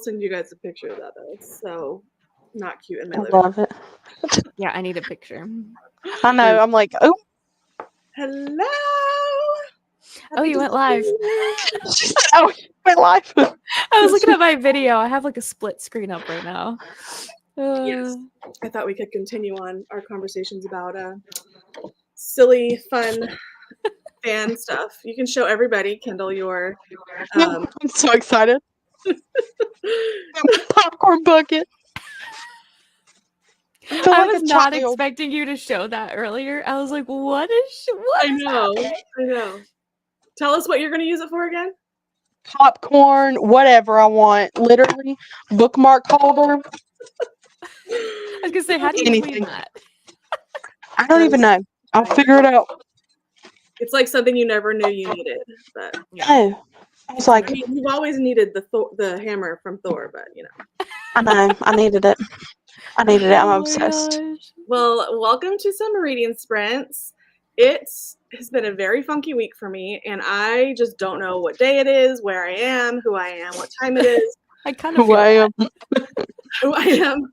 send you guys a picture of that though. It's so not cute in my I living room. love it. Yeah, I need a picture. I know. I'm like, oh, Hello. Oh, you went live. she said, oh, my life. I was looking at my video. I have like a split screen up right now. Yes. I thought we could continue on our conversations about silly, fun fan stuff. You can show everybody, Kendall, your I'm so excited. Popcorn bucket. I feel I like was a not child. expecting you to show that earlier. I was like, what is what I is know. happening? I know. Tell us what you're going to use it for again. Popcorn, whatever I want. Literally, bookmark holder. I was gonna say, how do you Anything. clean that? I don't even know. I'll figure it out. It's like something you never knew you needed. But No. I was like, I mean, you've always needed the hammer from Thor, but you know. I know. I needed it. I needed it. I'm Oh my obsessed. gosh. Well, welcome to Summer Reading Sprints. It has been a very funky week for me, and I just don't know what day it is, where I am, who I am, what time it is, I kind of Who feel I am. who I am.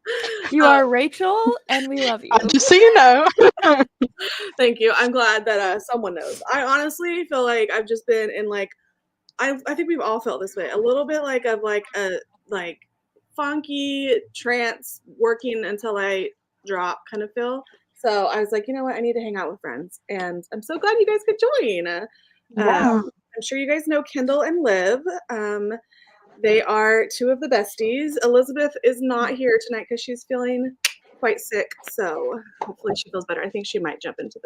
you are Rachel, and we love you. Just so you know. Thank you. I'm glad that someone knows. I honestly feel like I've just been in like, I think we've all felt this way, a little bit like of like a like funky trance working until I drop kind of feel. So I was like, you know what, I need to hang out with friends, and I'm so glad you guys could join. Yeah. I'm sure you guys know Kendall and Liv. They are two of the besties. Elizabeth is not here tonight because she's feeling quite sick, so hopefully she feels better. I think she might jump into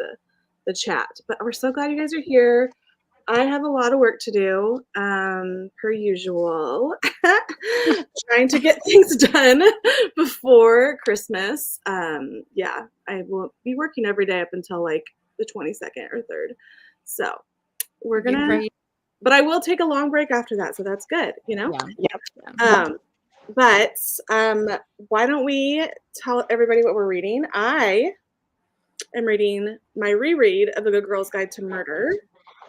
the chat, but we're so glad you guys are here. I have a lot of work to do, per usual, trying to get things done before Christmas. Yeah, I will be working every day up until like the 22nd or 3rd. So we're gonna, but I will take a long break after that, so that's good, you know? Yeah. But why don't we tell everybody what we're reading? I am reading my reread of The Good Girl's Guide to Murder.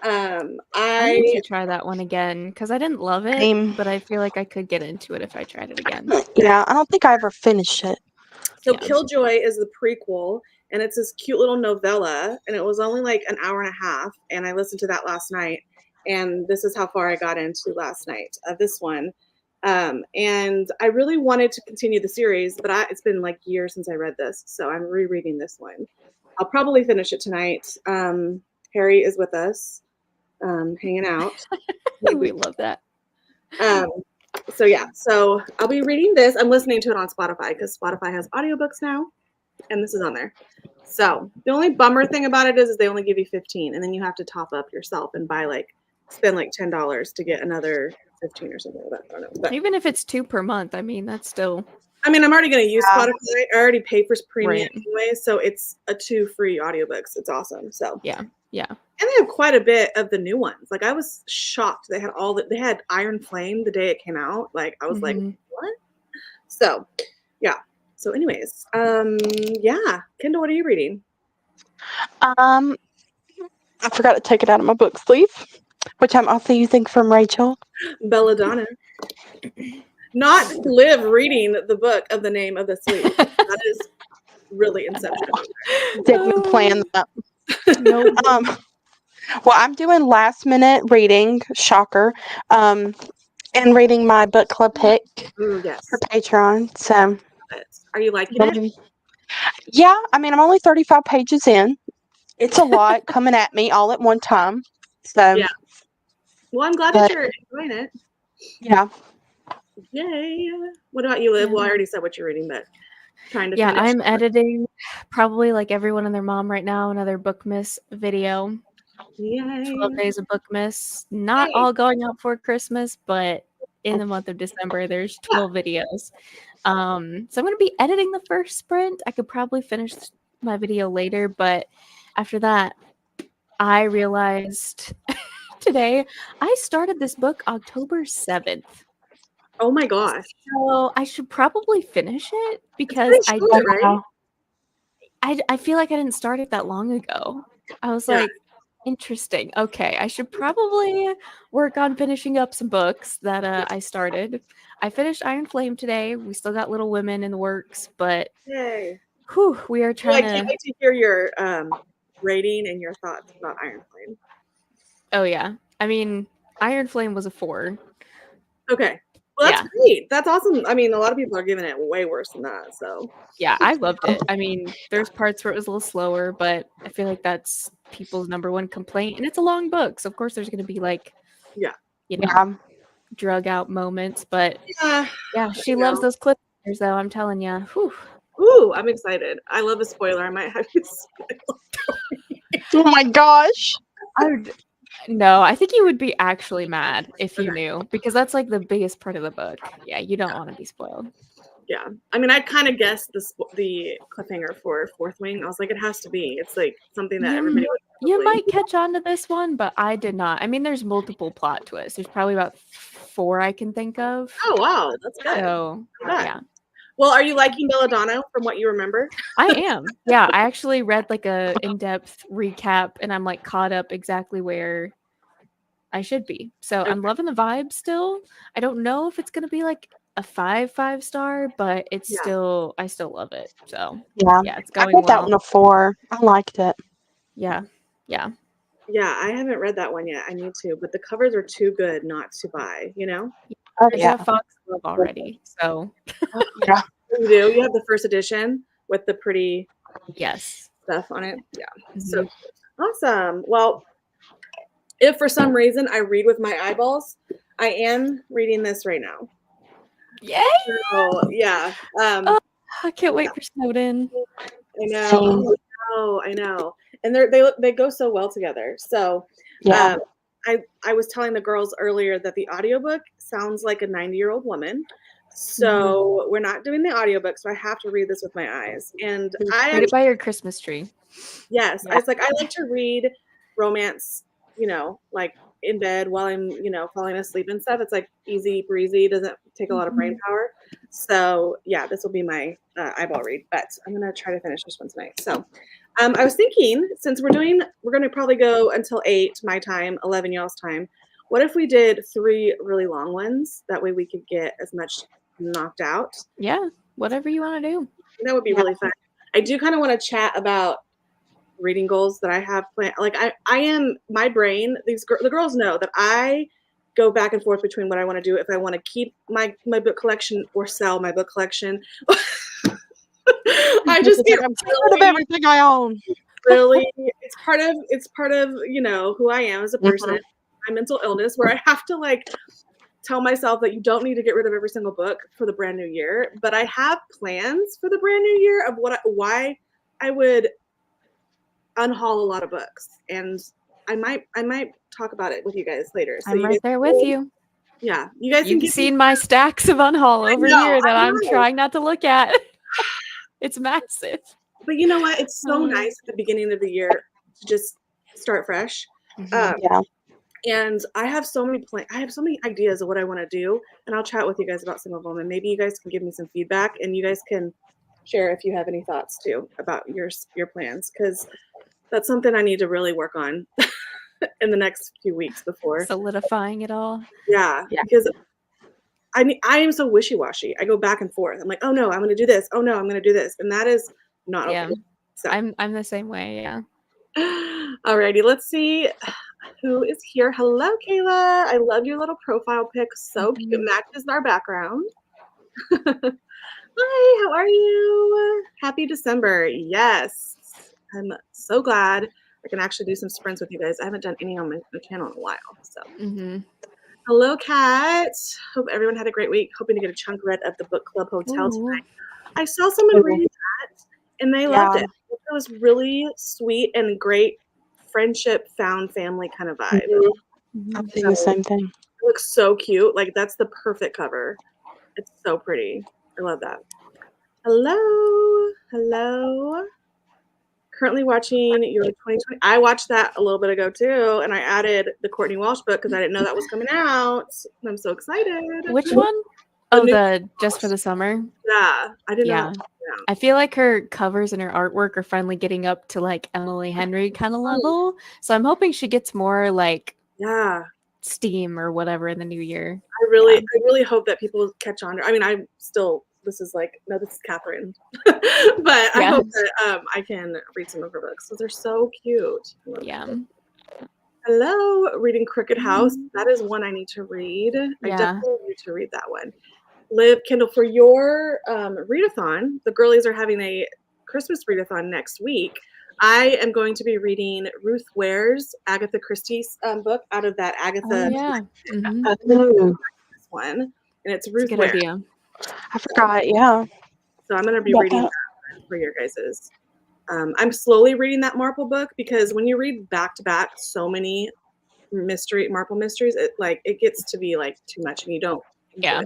I need to try that one again because I didn't love it, Same. but I feel like I could get into it if I tried it again. Yeah, I don't think I ever finished it. So Yeah. Killjoy is the prequel, and it's this cute little novella, and it was only like an hour and a half, and I listened to that last night, and this is how far I got into last night of this one. And I really wanted to continue the series, but it's been like years since I read this, so I'm rereading this one. I'll probably finish it tonight. Harry is with us, hanging out. We love that. So yeah, so I'll be reading this. I'm listening to it on Spotify because Spotify has audiobooks now, and this is on there. So the only bummer thing about it is they only give you 15, and then you have to top up yourself and spend like $10 to get another 15 or something like that. I don't know. But Even if it's 2 per month, I mean that's still. I mean, I'm already going to use Spotify. I already pay for premium Right. anyway, so it's 2 free audiobooks. It's awesome. So Yeah. And they have quite a bit of the new ones. Like I was shocked they had they had Iron Flame the day it came out. Like I was like, what? So yeah. So anyways, yeah. Kendall, what are you reading? I forgot to take it out of my book sleeve, which I'm also using from Rachel. Belladonna. Not Liv reading the book of the name of the sleeve. That is really inception. Didn't plan that. No. Well, I'm doing last minute reading, shocker, and reading my book club pick Ooh, yes. for Patreon. So, are you liking it? Yeah, I mean, I'm only 35 pages in. It's a lot coming at me all at one time. So, yeah. Well, I'm glad that you're enjoying it. Yeah. Yay. What about you, Liv? Well, I already said what you're reading, but trying to finish. I'm editing probably like everyone and their mom right now, another Bookmas video. Yay. 12 days of Bookmas. Not all going out for Christmas, but in the month of December, there's 12 videos. So I'm going to be editing the first sprint. I could probably finish my video later, but after that, I realized today I started this book October 7th. Oh my gosh. So I should probably finish it because I feel like I didn't start it that long ago. I was like, Interesting. Okay, I should probably work on finishing up some books that I started. I finished Iron Flame today. We still got Little Women in the works, but Yay. we are Well, trying I can't to. wait to hear your rating and your thoughts about Iron Flame. Oh yeah, I mean, Iron Flame was a 4. Okay. Well, that's Yeah. great. That's awesome. I mean, a lot of people are giving it way worse than that. So Yeah, I loved it. I mean, there's parts where it was a little slower, but I feel like that's people's number one complaint. And it's a long book, so of course there's going to be like, Yeah. you know, Yeah. drug out moments. But yeah. yeah, she loves those cliffhangers, though. I'm telling you. Whew. Ooh, I'm excited. I love a spoiler. I might have you spoil. Oh my gosh. No, I think you would be actually mad if you Okay. knew, because that's like the biggest part of the book. Yeah, you don't want to be spoiled. Yeah. I mean, I kind of guessed the cliffhanger for Fourth Wing. I was like, it has to be. It's like something that everybody would You probably- might catch on to this one, but I did not. I mean, there's multiple plot twists. There's probably about 4 I can think of. Oh, wow. That's good. So, Yeah. yeah. Well, are you liking Belladonna from what you remember? I am. Yeah, I actually read like a in-depth recap and I'm like caught up exactly where I should be. So I'm loving the vibe still. I don't know if it's going to be like a 5-star, but it's still I still love it. So Yeah. it's I going put that well. one a 4. I liked it. Yeah. Yeah, I haven't read that one yet. I need to, but the covers are too good not to buy, you know? Oh There's yeah. a Foxglove already. So Yeah. You do? You have the first edition with the pretty yes. stuff on it? Yeah. Mhm. So awesome. Well, if for some reason I read with my eyeballs, I am reading this right now. Yay! So, yeah. I can't wait for Snowden. I know. I know. And they go so well together. So Yeah. I was telling the girls earlier that the audiobook sounds like a 90-year-old woman. So we're not doing the audiobook, so I have to read this with my eyes. And Read it by your Christmas tree. yes, Yeah. I like to read romance, like in bed while I'm, falling asleep and stuff. It's like easy breezy, doesn't take a lot of brain power. So yeah, this will be my eyeball read, but I'm gonna try to finish this one tonight. So I was thinking, since we're gonna probably go until 8 my time, 11 y'all's time. What if we did 3 really long ones? That way we could get as much knocked out. Yeah, whatever you want to do. That would be really fun. I do kind of want to chat about reading goals that I have planned. Like I am my brain. The girls know that I go back and forth between what I want to do. If I want to keep my book collection or sell my book collection. I just get I'm tired of everything I own. really. It's part of who I am as a person. My mental illness, where I have to like tell myself that you don't need to get rid of every single book for the brand new year. But I have plans for the brand new year of why I would unhaul a lot of books, and I might talk about it with you guys later. So I'm right there with you. Yeah, you guys You've can seen my stacks of unhaul over here that I'm know. trying not to look at. It's massive. But you know what? It's so nice at the beginning of the year to just start fresh. Yeah. And I have so many I have so many ideas of what I want to do, and I'll chat with you guys about some of them, and maybe you guys can give me some feedback, and you guys can share if you have any thoughts too about your plans, because that's something I need to really work on in the next few weeks before Solidifying it all. Yeah. Because I am so wishy-washy. I go back and forth. I'm like, oh no, I'm going to do this. Oh no, I'm going to do this, and that is not okay. So I'm the same way. Yeah. Alrighty, let's see who is here. Hello, Kayla. I love your little profile pic. So cute. Matches our background. Hi, how are you? Happy December. Yes. I'm so glad I can actually do some sprints with you guys. I haven't done any on my channel in a while. So hello, Kat. Hope everyone had a great week. Hoping to get a chunk read at the book club hotel tonight. I saw someone reading that and they loved it. It was really sweet and great friendship, found family kind of vibe. I'm thinking the same thing. It looks so cute. Like that's the perfect cover. It's so pretty. I love that. Hello. Currently watching your 2020. I watched that a little bit ago too, and I added the Courtney Walsh book because I didn't know that was coming out. And I'm so excited. Which one? Oh, the Just for the Summer. Yeah, I didn't know. I feel like her covers and her artwork are finally getting up to like Emily Henry kind of level. So I'm hoping she gets more like Yeah. steam or whatever in the new year. I really hope that people catch on. I mean, I'm still, this is Catherine. But I Yeah. hope that I can read some of her books because they're so cute. Yeah. Hello, reading Crooked House. That is one I need to read. I Yeah. definitely need to read that one. Liv, Kendall, for your readathon, the girlies are having a Christmas readathon next week. I am going to be reading Ruth Ware's Agatha Christie's book out of that Agatha Oh, yeah. Mhm. Oh, one, and it's It's a Ruth good Ware. idea. I forgot. Yeah. So I'm going to be About reading that. that for your guys's. I'm slowly reading that Marple book because when you read back to back so many Marple mysteries, it gets to be like too much, and you don't. Yeah.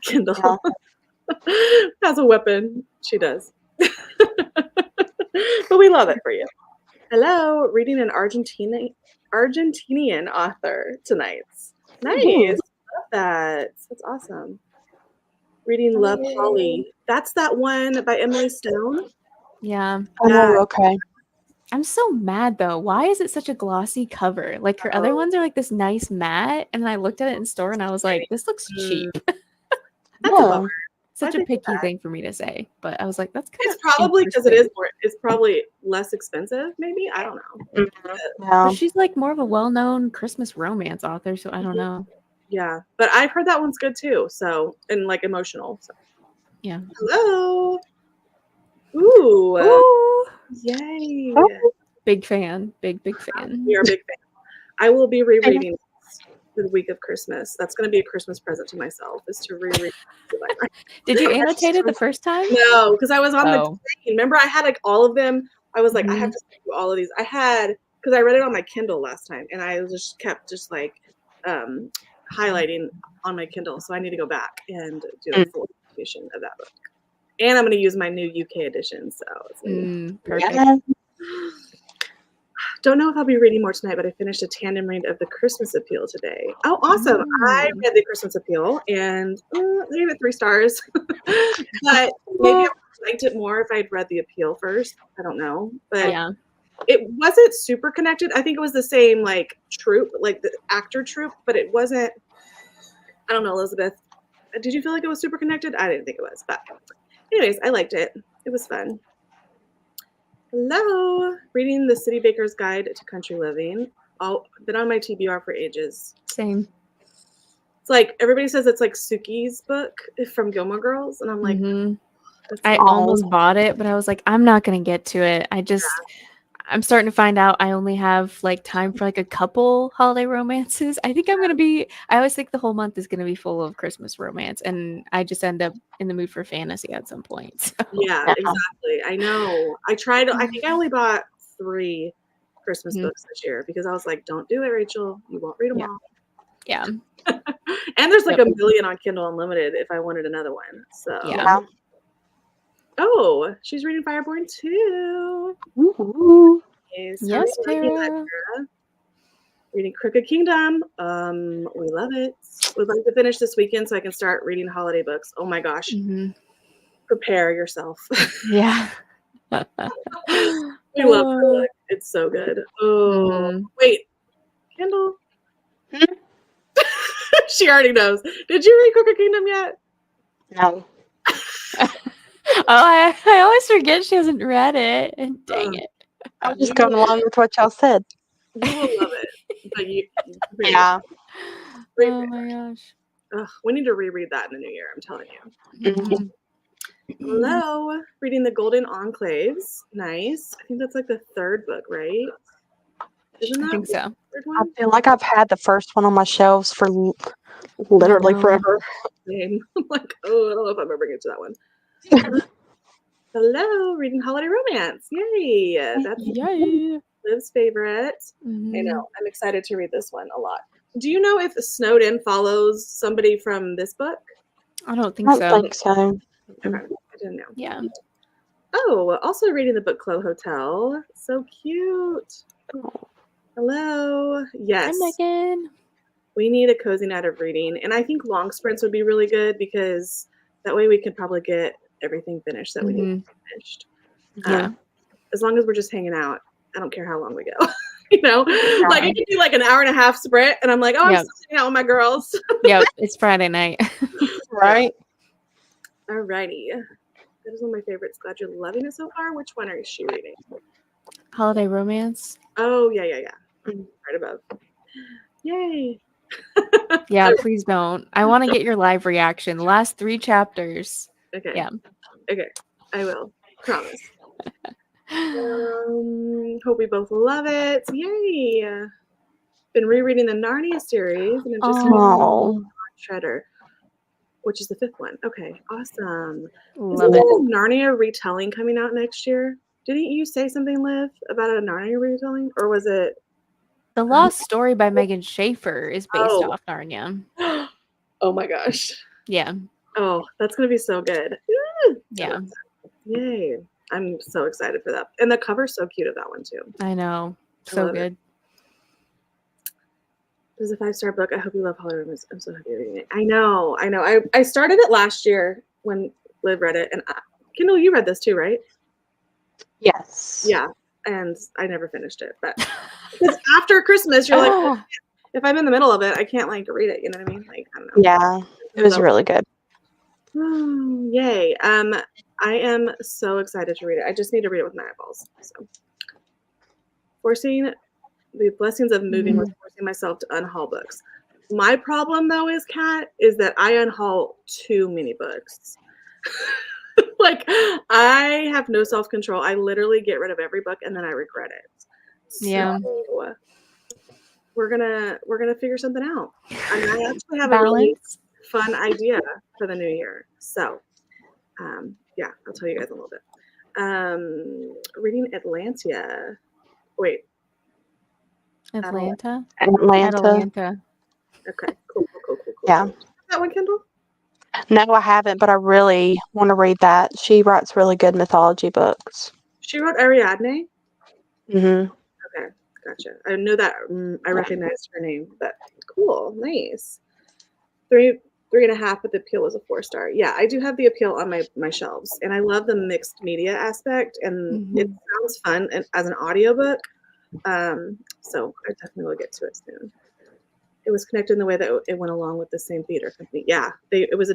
Kindle has a weapon. She does. But we love it for you. Hello, reading an Argentinian author tonight. Nice. Ooh. Love that. That's awesome. Reading Love Holly. That's that one by Emily Stone. Yeah. Oh, okay. I'm so mad though. Why is it such a glossy cover? Like her other ones are like this nice matte, and then I looked at it in store and I was like, this looks cheap. That's a Yeah. bummer. Such I a think picky that. thing for me to say, but I was like, that's kind It's of probably because it is more. It's probably less expensive. Maybe I don't know. Yeah. But she's like more of a well-known Christmas romance author, so I don't know. Yeah, but I've heard that one's good too. So and like emotional. So. Yeah. Hello. Ooh. Ooh, Yay. big fan. Big fan. We are a big fan. I will be rereading for the week of Christmas. That's going to be a Christmas present to myself, is to reread. Did you annotate it the first time? No, because I was on the Oh. train. Remember, I had like all of them. I was like, I have Mhm. to do all of these. I had, because I read it on my Kindle last time, and I just kept like highlighting on my Kindle. So I need to go back and do a full edition of that book. And I'm going to use my new UK edition. So it's gonna be Perfect. Yeah. Don't know if I'll be reading more tonight, but I finished a tandem read of The Christmas Appeal today. Oh, awesome. I read The Christmas Appeal and I gave it 3 stars. But maybe I would have liked it more if I'd read The Appeal first. I don't know. But Yeah. it wasn't super connected. I think it was the same like troupe, like the actor troupe, but it wasn't, I don't know, Elizabeth. Did you feel like it was super connected? I didn't think it was. But anyways, I liked it. It was fun. Hello, reading The City Baker's Guide to Country Living. I've been on my TBR for ages. Same. It's like everybody says it's like Suki's book from Gilmore Girls, and I'm like, Mhm. that's I almost bought it, but I was like, I'm not gonna get to it. I'm starting to find out I only have like time for like a couple holiday romances. I think I always think the whole month is gonna be full of Christmas romance, and I just end up in the mood for fantasy at some point. So. yeah, exactly. I know. I think I only bought 3 Christmas books this year because I was like, don't do it, Rachel. You won't read them all. Yeah. And there's like a million on Kindle Unlimited if I wanted another one. So Yeah. Oh, she's reading Fireborn too. Ooh. Yes, Tara. Reading Crooked Kingdom. We love it. We'd like to finish this weekend so I can start reading holiday books. Oh my gosh. Mhm. Prepare yourself. Yeah. We love her book. It's so good. Oh, wait. Kendall? She already knows. Did you read Crooked Kingdom yet? No. I always forget she hasn't read it. And dang it. I was just going along with what y'all said. You will love it. But Yeah. Oh my gosh. We need to reread that in the new year, I'm telling you. Mhm. Hello. Reading The Golden Enclaves. Nice. I think that's like the 3rd book, right? Isn't that I think so. the 3rd I one? feel like I've had the first one on my shelves for literally forever. Same. I'm like, I don't know if I'm ever get to that one. Hello, reading Holiday Romance. Yay. That's Yay. Liv's favorite. Mhm. I know. I'm excited to read this one a lot. Do you know if Snowden follows somebody from this book? I don't think I so. don't think so. Okay. I didn't know. Yeah. Oh, also reading the Book Club Hotel. So cute. Hello. Yes. Hi, Megan. We need a cozy night of reading. And I think long sprints would be really good because that way we could probably get everything finished that we need finished. Yeah. As long as we're just hanging out, I don't care how long we go. Like I can do like an hour and a half sprint, and I'm like, oh, I'm still hanging out with my girls. Yep. It's Friday night. Right? Alrighty. That is one of my favorites. Glad you're loving it so far. Which one are she reading? Holiday Romance. Oh, yeah. Right above. Yay. Yeah, please don't. I want to get your live reaction. The last 3 chapters. Okay. Yeah. Okay. I will. Promise. Hope we both love it. Yay. Been rereading the Narnia series, and I'm just Shredder, which is the 5th one. Okay, awesome. Love Isn't it. there a Narnia retelling coming out next year? Didn't you say something, Liv, about a Narnia retelling? Or was it? The Lost Story by Megan Schaefer is based Oh. off Narnia. Oh my gosh. Yeah. Oh, that's going to be so good. Yeah. Yay. I'm so excited for that. And the cover's so cute of that one, too. I know. I So love it. good. This is a 5-star book. I hope you love Holiday Romance. I'm so happy you're reading it. I know. I started it last year when Liv read it. And Kendall, you read this too, right? Yes. Yeah. And I never finished it. But because after Christmas, you're like, oh, if I'm in the middle of it, I can't like read it. You know what I mean? Like, I don't know. Yeah. It was really good. Oh, yay. I am so excited to read it. I just need to read it with my eyeballs. So, forcing the blessings of moving was forcing myself to unhaul books. My problem, though, is that I unhaul too many books. Like, I have no self-control. I literally get rid of every book and then I regret it. Yeah. So, we're gonna figure something out. I mean, I actually have Balance. a really fun idea for the new year. So, yeah, I'll tell you guys in a little bit. Reading Atlantia. Wait. Atlanta. Atlanta. Okay. Cool. Yeah. That one, Kendall? No, I haven't, but I really want to read that. She writes really good mythology books. She wrote Ariadne? Mm-hmm. Okay, gotcha. I knew that. I recognized her name, but cool. Nice. 3.5, but the appeal was a 4-star. Yeah, I do have the appeal on my shelves, and I love the mixed media aspect, and it sounds fun as an audiobook. So I definitely will get to it soon. It was connected in the way that it went along with the same theater company. Yeah, it was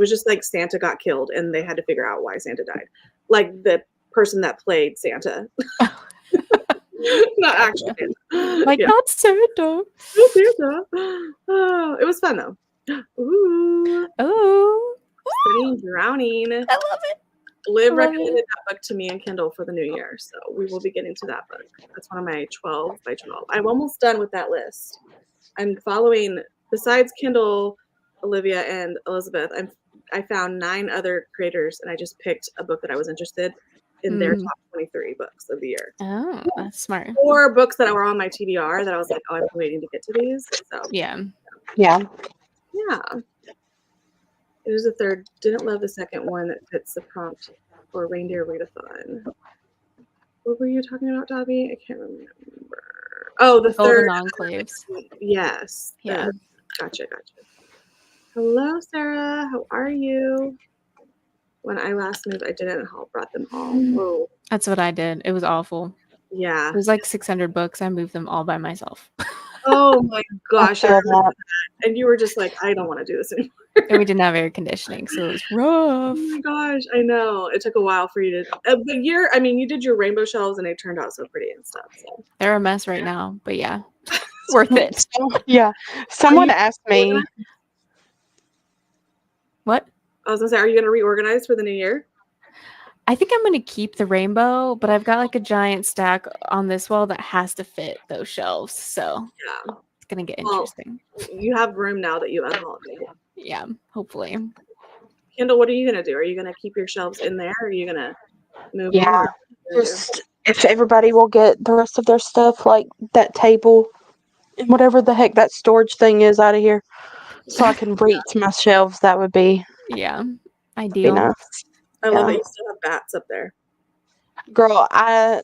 just like Santa got killed, and they had to figure out why Santa died. Like the person that played Santa. Not actually Santa. Like, not Santa. Not Santa. Oh, it was fun though. Ooh. Oh. Studying Drowning. I love it. Liv recommended that book to me and Kindle for the new year, so we will be getting to that book. That's one of my 12 by 12. I'm almost done with that list. I'm following, besides Kindle, Olivia, and Elizabeth, I found 9 other creators, and I just picked a book that I was interested in their top 23 books of the year. Oh, that's smart. 4 books that were on my TBR that I was like, oh, I'm waiting to get to these. So Yeah. yeah. It was the third. Didn't love the second one that fits the prompt for Reindeer Readathon. What were you talking about, Dobby? I can't remember. Oh, the Golden third. Enclaves. Yes. Yeah. Gotcha. Hello, Sarah. How are you? When I last moved, I didn't brought them all. Oh, That's what I did. It was awful. yeah. It was like 600 books. I moved them all by myself. Oh my gosh. I feel that. And you were just like, I don't want to do this anymore. And we didn't have air conditioning, so it was rough. Oh my gosh, I know. It took a while for you to, but you did your rainbow shelves and they turned out so pretty and stuff. So. They're a mess right now, but yeah, worth it. Yeah. Someone asked me. What? I was gonna say, are you gonna reorganize for the new year? I think I'm gonna keep the rainbow, but I've got like a giant stack on this wall that has to fit those shelves, so Yeah. it's gonna get interesting. You have room now that you unhauled. Yeah, hopefully. Kendall, what are you gonna do? Are you gonna keep your shelves in there? Or are you gonna move? Yeah. them, or what are you gonna do? Just if everybody will get the rest of their stuff, like that table and whatever the heck that storage thing is out of here, so I can reach my shelves, that would be Yeah, be ideal. nice. I love Yeah. that you still have bats up there. Girl, I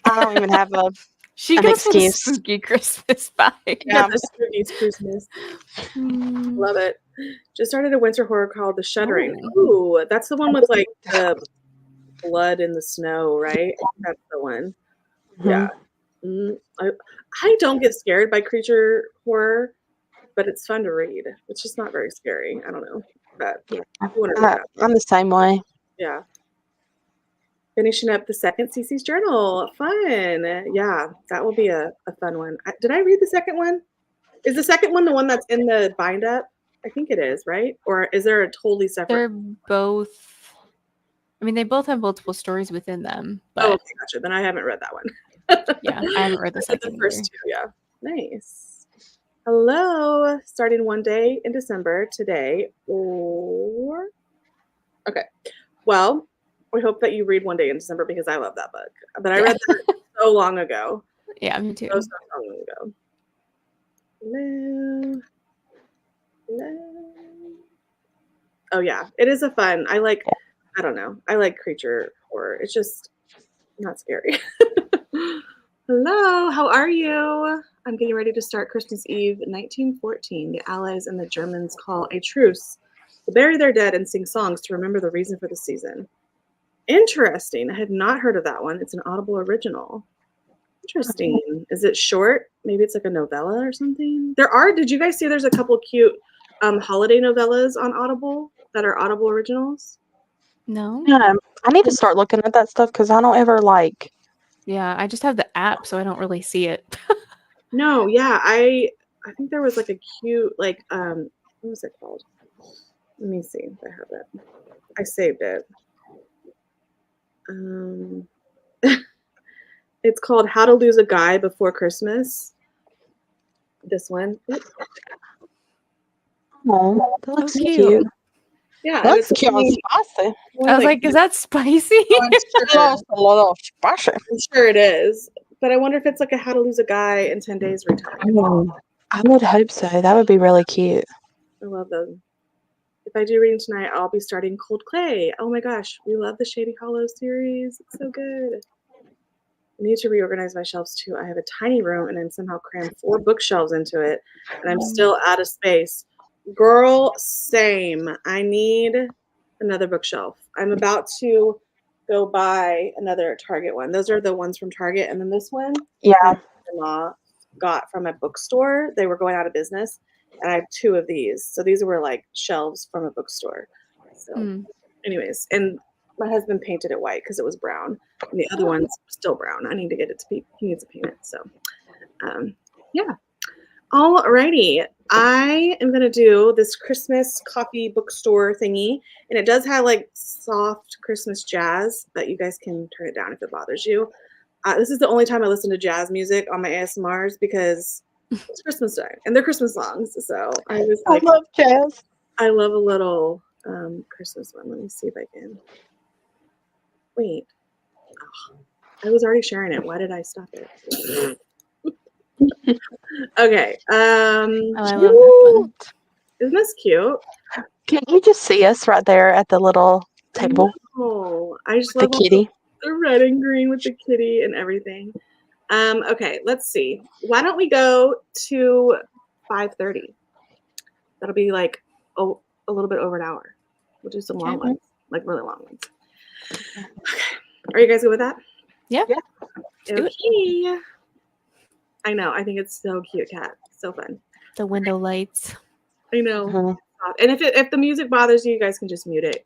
don't even have a. She An goes for the excuse. spooky Christmas vibe. Yeah. The spooky Christmas. Love it. Just started a winter horror called The Shuddering. Oh. Ooh, that's the one with like the blood in the snow, right? That's the one. Yeah. I don't get scared by creature horror, but it's fun to read. It's just not very scary. I don't know. But Yeah. you want to read that. I'm the same way. Yeah. Finishing up the second Cece's journal. Fun. Yeah, that will be a fun one. Did I read the second one? Is the second one the one that's in the bind up? I think it is, right? Or is there a totally separate? They're both. I mean, they both have multiple stories within them. But Oh, okay, gotcha. Then I haven't read that one. yeah, I haven't read the I read second the first either. two. Yeah, nice. Hello, starting one day in December today, or okay. Well, we hope that you read One Day in December because I love that book. But I read that so long ago. Yeah, me too. So long ago. Hello. Hello. Oh yeah, it is a fun. I don't know. I like creature horror. It's just not scary. Hello, how are you? I'm getting ready to start Christmas Eve, 1914. The Allies and the Germans call a truce to bury their dead and sing songs to remember the reason for the season. Interesting. I had not heard of that one. It's an Audible original. Interesting. Is it short? Maybe it's like a novella or something. Did you guys see there's a couple cute holiday novellas on Audible that are Audible originals? No. Yeah, I need to start looking at that stuff because I don't ever like. Yeah, I just have the app, so I don't really see it. No, yeah, I think there was like a cute what was it called? Let me see if I have it. I saved it. It's called How to Lose a Guy Before Christmas. This one. Oh, that looks cute. cute. Yeah, That's it's cute and spicy. I was like, is that spicy? That's a little spicy. I'm sure it is. But I wonder if it's like a How to Lose a Guy in 10 Days retelling. I would hope so. That would be really cute. I love them. If I do reading tonight, I'll be starting Cold Clay. Oh my gosh, we love the Shady Hollow series. It's so good. I need to reorganize my shelves too. I have a tiny room and I'm somehow crammed 4 bookshelves into it, and I'm still out of space. Girl, same. I need another bookshelf. I'm about to go buy another Target one. Those are the ones from Target, and then this one, Yeah. my mother-in-law got from a bookstore. They were going out of business, and I have 2 of these. So these were like shelves from a bookstore. So, anyways, and my husband painted it white because it was brown, and the other one's still brown. I need to get it to he needs to paint it. So, yeah. Alrighty, I am gonna do this Christmas coffee bookstore thingy, and it does have like soft Christmas jazz, but you guys can turn it down if it bothers you. This is the only time I listen to jazz music on my ASMRs because it's Christmas time and they're Christmas songs. So I was like, I love jazz. I love a little Christmas one. Let me see if I can. Wait, I was already sharing it. Why did I stop it? Okay. Oh, I love this one. Isn't this cute? Can you just see us right there at the little table Oh, I just with love the kitty? the red and green with the kitty and everything. Okay, let's see. Why don't we go to 5:30? That'll be like a little bit over an hour. We'll do some long ones, like really long ones. Okay. Are you guys good with that? Yeah. Okay. I know. I think it's so cute, Kat. So fun. The window lights. I know. Mhm. And if the music bothers you, you guys can just mute it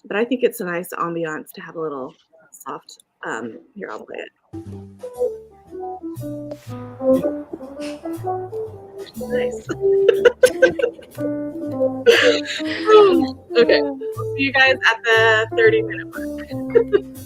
but I think it's a nice ambiance to have a little soft. Here, I'll play it. Nice. Okay. We'll see you guys at the 30-minute mark.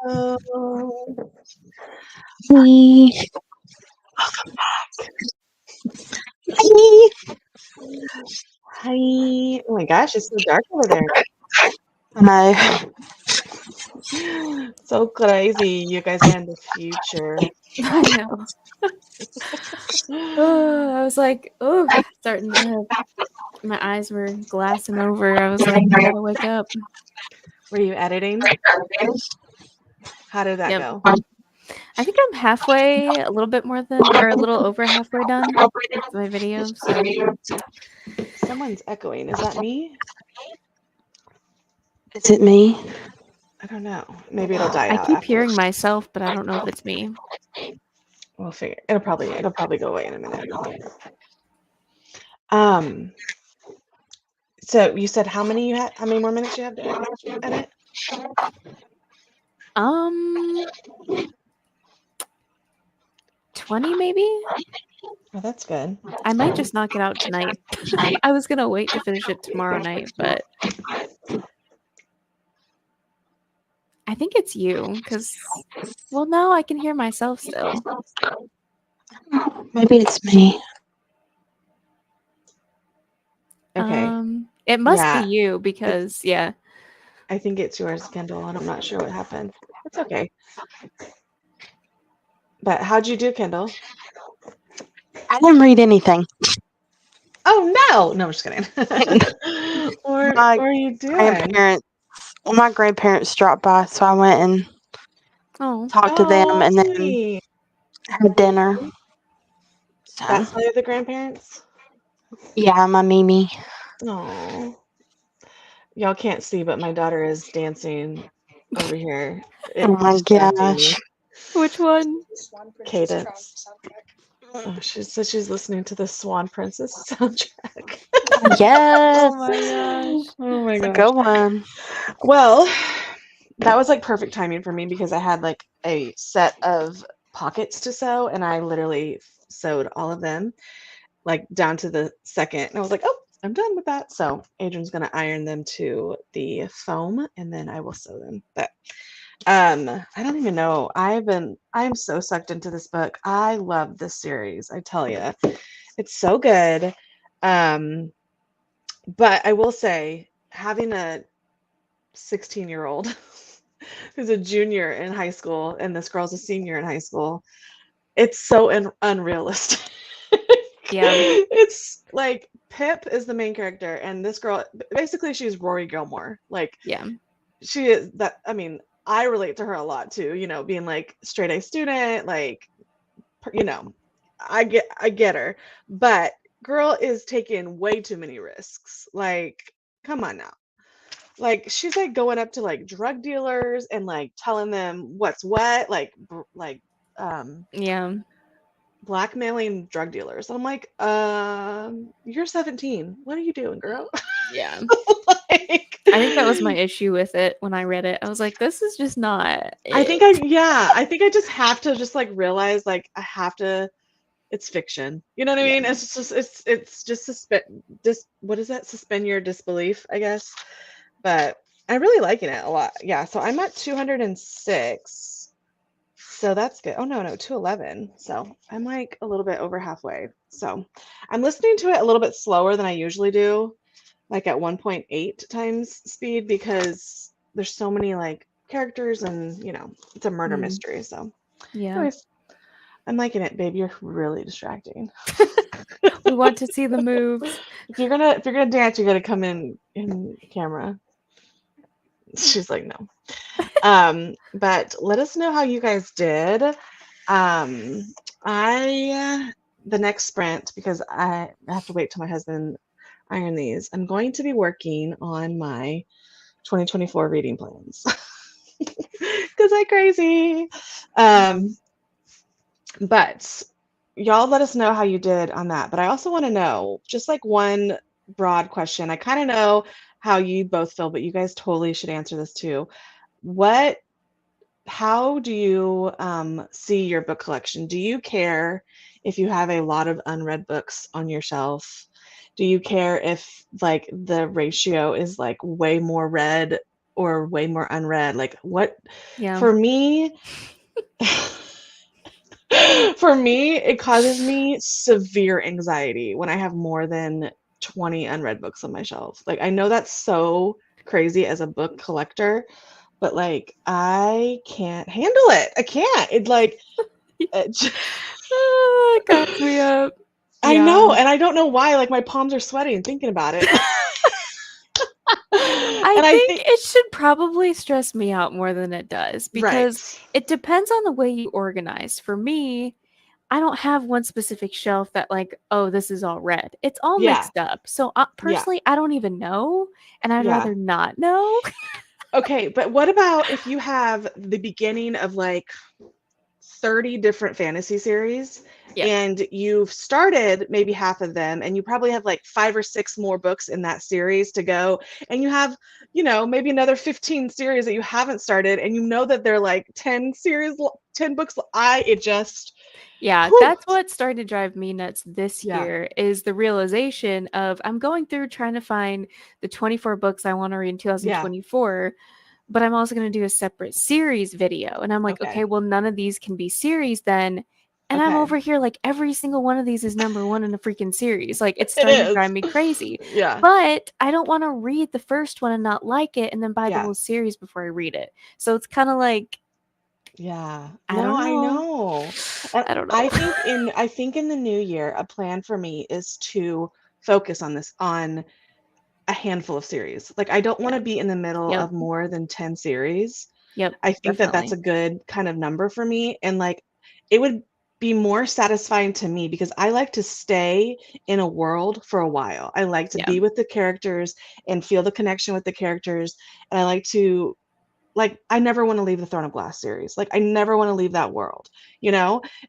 Oh, Hey. Hey. hi. Oh my gosh, it's so dark over there. I know. So crazy. You guys are in the future. I know. I was like, oh, starting to. My eyes were glassing over. I was like, I gotta wake up. Were you editing? How did that Yep. go? I think I'm halfway, a little bit more than, or a little over halfway done with my video. So Someone's echoing. Is that me? Is it me? I don't know. Maybe it'll die I out keep after. hearing myself, but I don't know if it's me. We'll figure. It'll probably go away in a minute. Um. So you said how many you had? How many more minutes you have to edit? 20 maybe? Oh, that's good. I might just knock it out tonight. I was gonna wait to finish it tomorrow night, but I think it's you, because, well, no, I can hear myself still. Maybe it's me. Okay. It must Yeah. be you, because, yeah. I think it's yours, Kendall, and I'm not sure what happened. It's okay. But how'd you do, Kendall? I didn't read anything. Oh no! No, I'm just kidding. What are you doing? My grandparents dropped by, so I went and Oh, talked to them and then sweet. had dinner. So, That's how the grandparents? yeah, my Mimi. Oh. Y'all can't see, but my daughter is dancing over here. Oh my gosh. which one? Cadence. Oh, she said she's listening to the Swan Princess soundtrack. Yes. Oh my gosh. Oh my It's a gosh. good one. Well, that was like perfect timing for me because I had like a set of pockets to sew and I literally sewed all of them like down to the second. And I was like, oh, I'm done with that. So Adrian's gonna iron them to the foam and then I will sew them. But I don't even know. I'm so sucked into this book. I love this series, I tell you. It's so good. But I will say having a 16-year-old who's a junior in high school and this girl's a senior in high school, it's so unrealistic. Yeah. It's like Pip is the main character and this girl basically she's Rory Gilmore. Like Yeah. she is that I mean, I relate to her a lot too, you know, being like straight A student, like you know, I get her. But girl is taking way too many risks. Like, come on now. Like she's like going up to like drug dealers and like telling them what's what, like Yeah. blackmailing drug dealers. I'm like, you're 17. What are you doing, girl? Yeah. Like, I think that was my issue with it when I read it. I was like, this is just not it. I think I just have to just like realize like I have to it's fiction. You know what I mean? It's just what is that? Suspend your disbelief, I guess. But I'm really liking it a lot. Yeah, so I'm at 206. So that's good. Oh no, 211. So I'm like a little bit over halfway. So I'm listening to it a little bit slower than I usually do, like at 1.8 times speed because there's so many like characters and you know, it's a murder mystery. So Yeah. anyways, I'm liking it, babe. You're really distracting. We want to see the moves. If you're gonna dance, you gotta come in camera. She's like, no. But let us know how you guys did. The next sprint, because I have to wait till my husband iron these. I'm going to be working on my 2024 reading plans because I'm crazy. But y'all let us know how you did on that. But I also want to know, just like one broad question. I kind of know how you both feel, but you guys totally should answer this too. How do you see your book collection? Do you care if you have a lot of unread books on your shelf? Do you care if like the ratio is like way more read or way more unread? Like what? Yeah. For me, it causes me severe anxiety when I have more than 20 unread books on my shelf. Like I know that's so crazy as a book collector, but like I can't handle it. I can't. It like It cracks me up. I know, and I don't know why. Like my palms are sweating thinking about it. I think it should probably stress me out more than it does because it depends on the way you organize. For me, I don't have one specific shelf that like, oh, this is all red. It's all mixed up. So personally, I don't even know, and I'd rather not know. Okay, but what about if you have the beginning of like 30 different fantasy series and you've started maybe half of them and you probably have like 5 or 6 more books in that series to go, and you have, maybe another 15 series that you haven't started, and you know that they're like 10 books. That's what started to drive me nuts this year is the realization of I'm going through trying to find the 24 books I want to read in 2024. But I'm also going to do a separate series video. And I'm like, okay, well, none of these can be series then. And I'm over here like every single one of these is number 1 in a freaking series. Like it's starting to drive me crazy. But I don't want to read the first one and not like it and then buy the whole series before I read it. So it's kind of like, I know. I don't know. I think in the new year, a plan for me is to focus on a handful of series. Like I don't want to be in the middle of more than 10 series. I think that's a good kind of number for me. And like, it would be more satisfying to me because I like to stay in a world for a while. I like to be with the characters and feel the connection with the characters. And I like to, I never want to leave the Throne of Glass series. Like I never want to leave that world,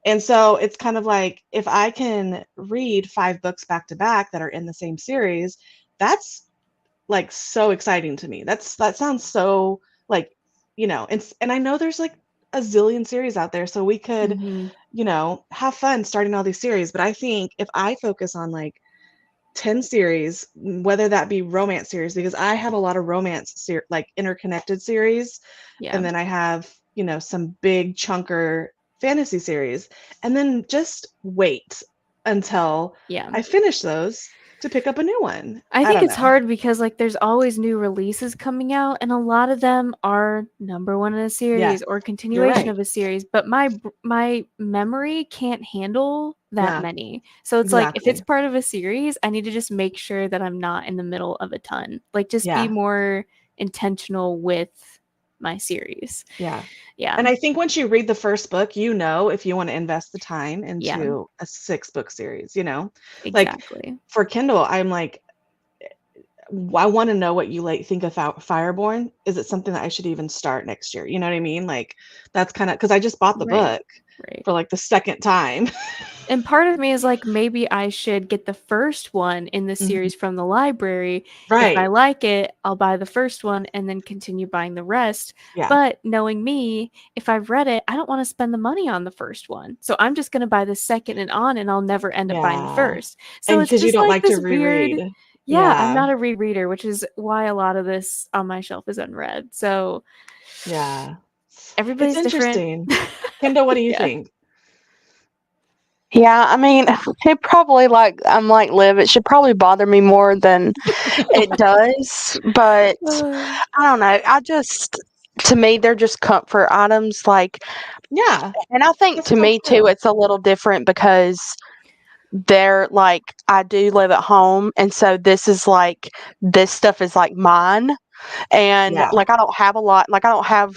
And so it's kind of like, if I can read 5 books back to back that are in the same series, that's like so exciting to me. That sounds so like, and I know there's like a zillion series out there, so we could, have fun starting all these series. But I think if I focus on like 10 series, whether that be romance series, because I have a lot of romance like interconnected series, and then I have, some big chunker fantasy series, and then just wait until I finish those to pick up a new one. I think it's hard because like there's always new releases coming out, and a lot of them are number 1 in a series or continuation of a series, but my memory can't handle that many. So it's like if it's part of a series, I need to just make sure that I'm not in the middle of a ton. Like just be more intentional with my series. And I think once you read the first book, if you want to invest the time into a 6-book series, Exactly. Like for Kindle, I'm like, I want to know what you think of Fireborn. Is it something that I should even start next year? You know what I mean? Like that's kind of because I just bought the book for like the second time. And part of me is like, maybe I should get the first one in the series from the library. If I like it, I'll buy the first one and then continue buying the rest. But knowing me, if I've read it, I don't want to spend the money on the first one. So I'm just going to buy the second and I'll never end up buying the first. So it's just you don't like this to reread. Weird, I'm not a rereader, which is why a lot of this on my shelf is unread. So everybody's interesting. Kendall, what do you think? Yeah, I mean, it probably I'm like Liv, it should probably bother me more than it does, but I don't know. to me, they're just comfort items. Like, Yeah. and I think That's to me too, true. it's a little different because they're like, I do live at home, and so this stuff is like mine. And Yeah. like I don't have a lot, like I don't have,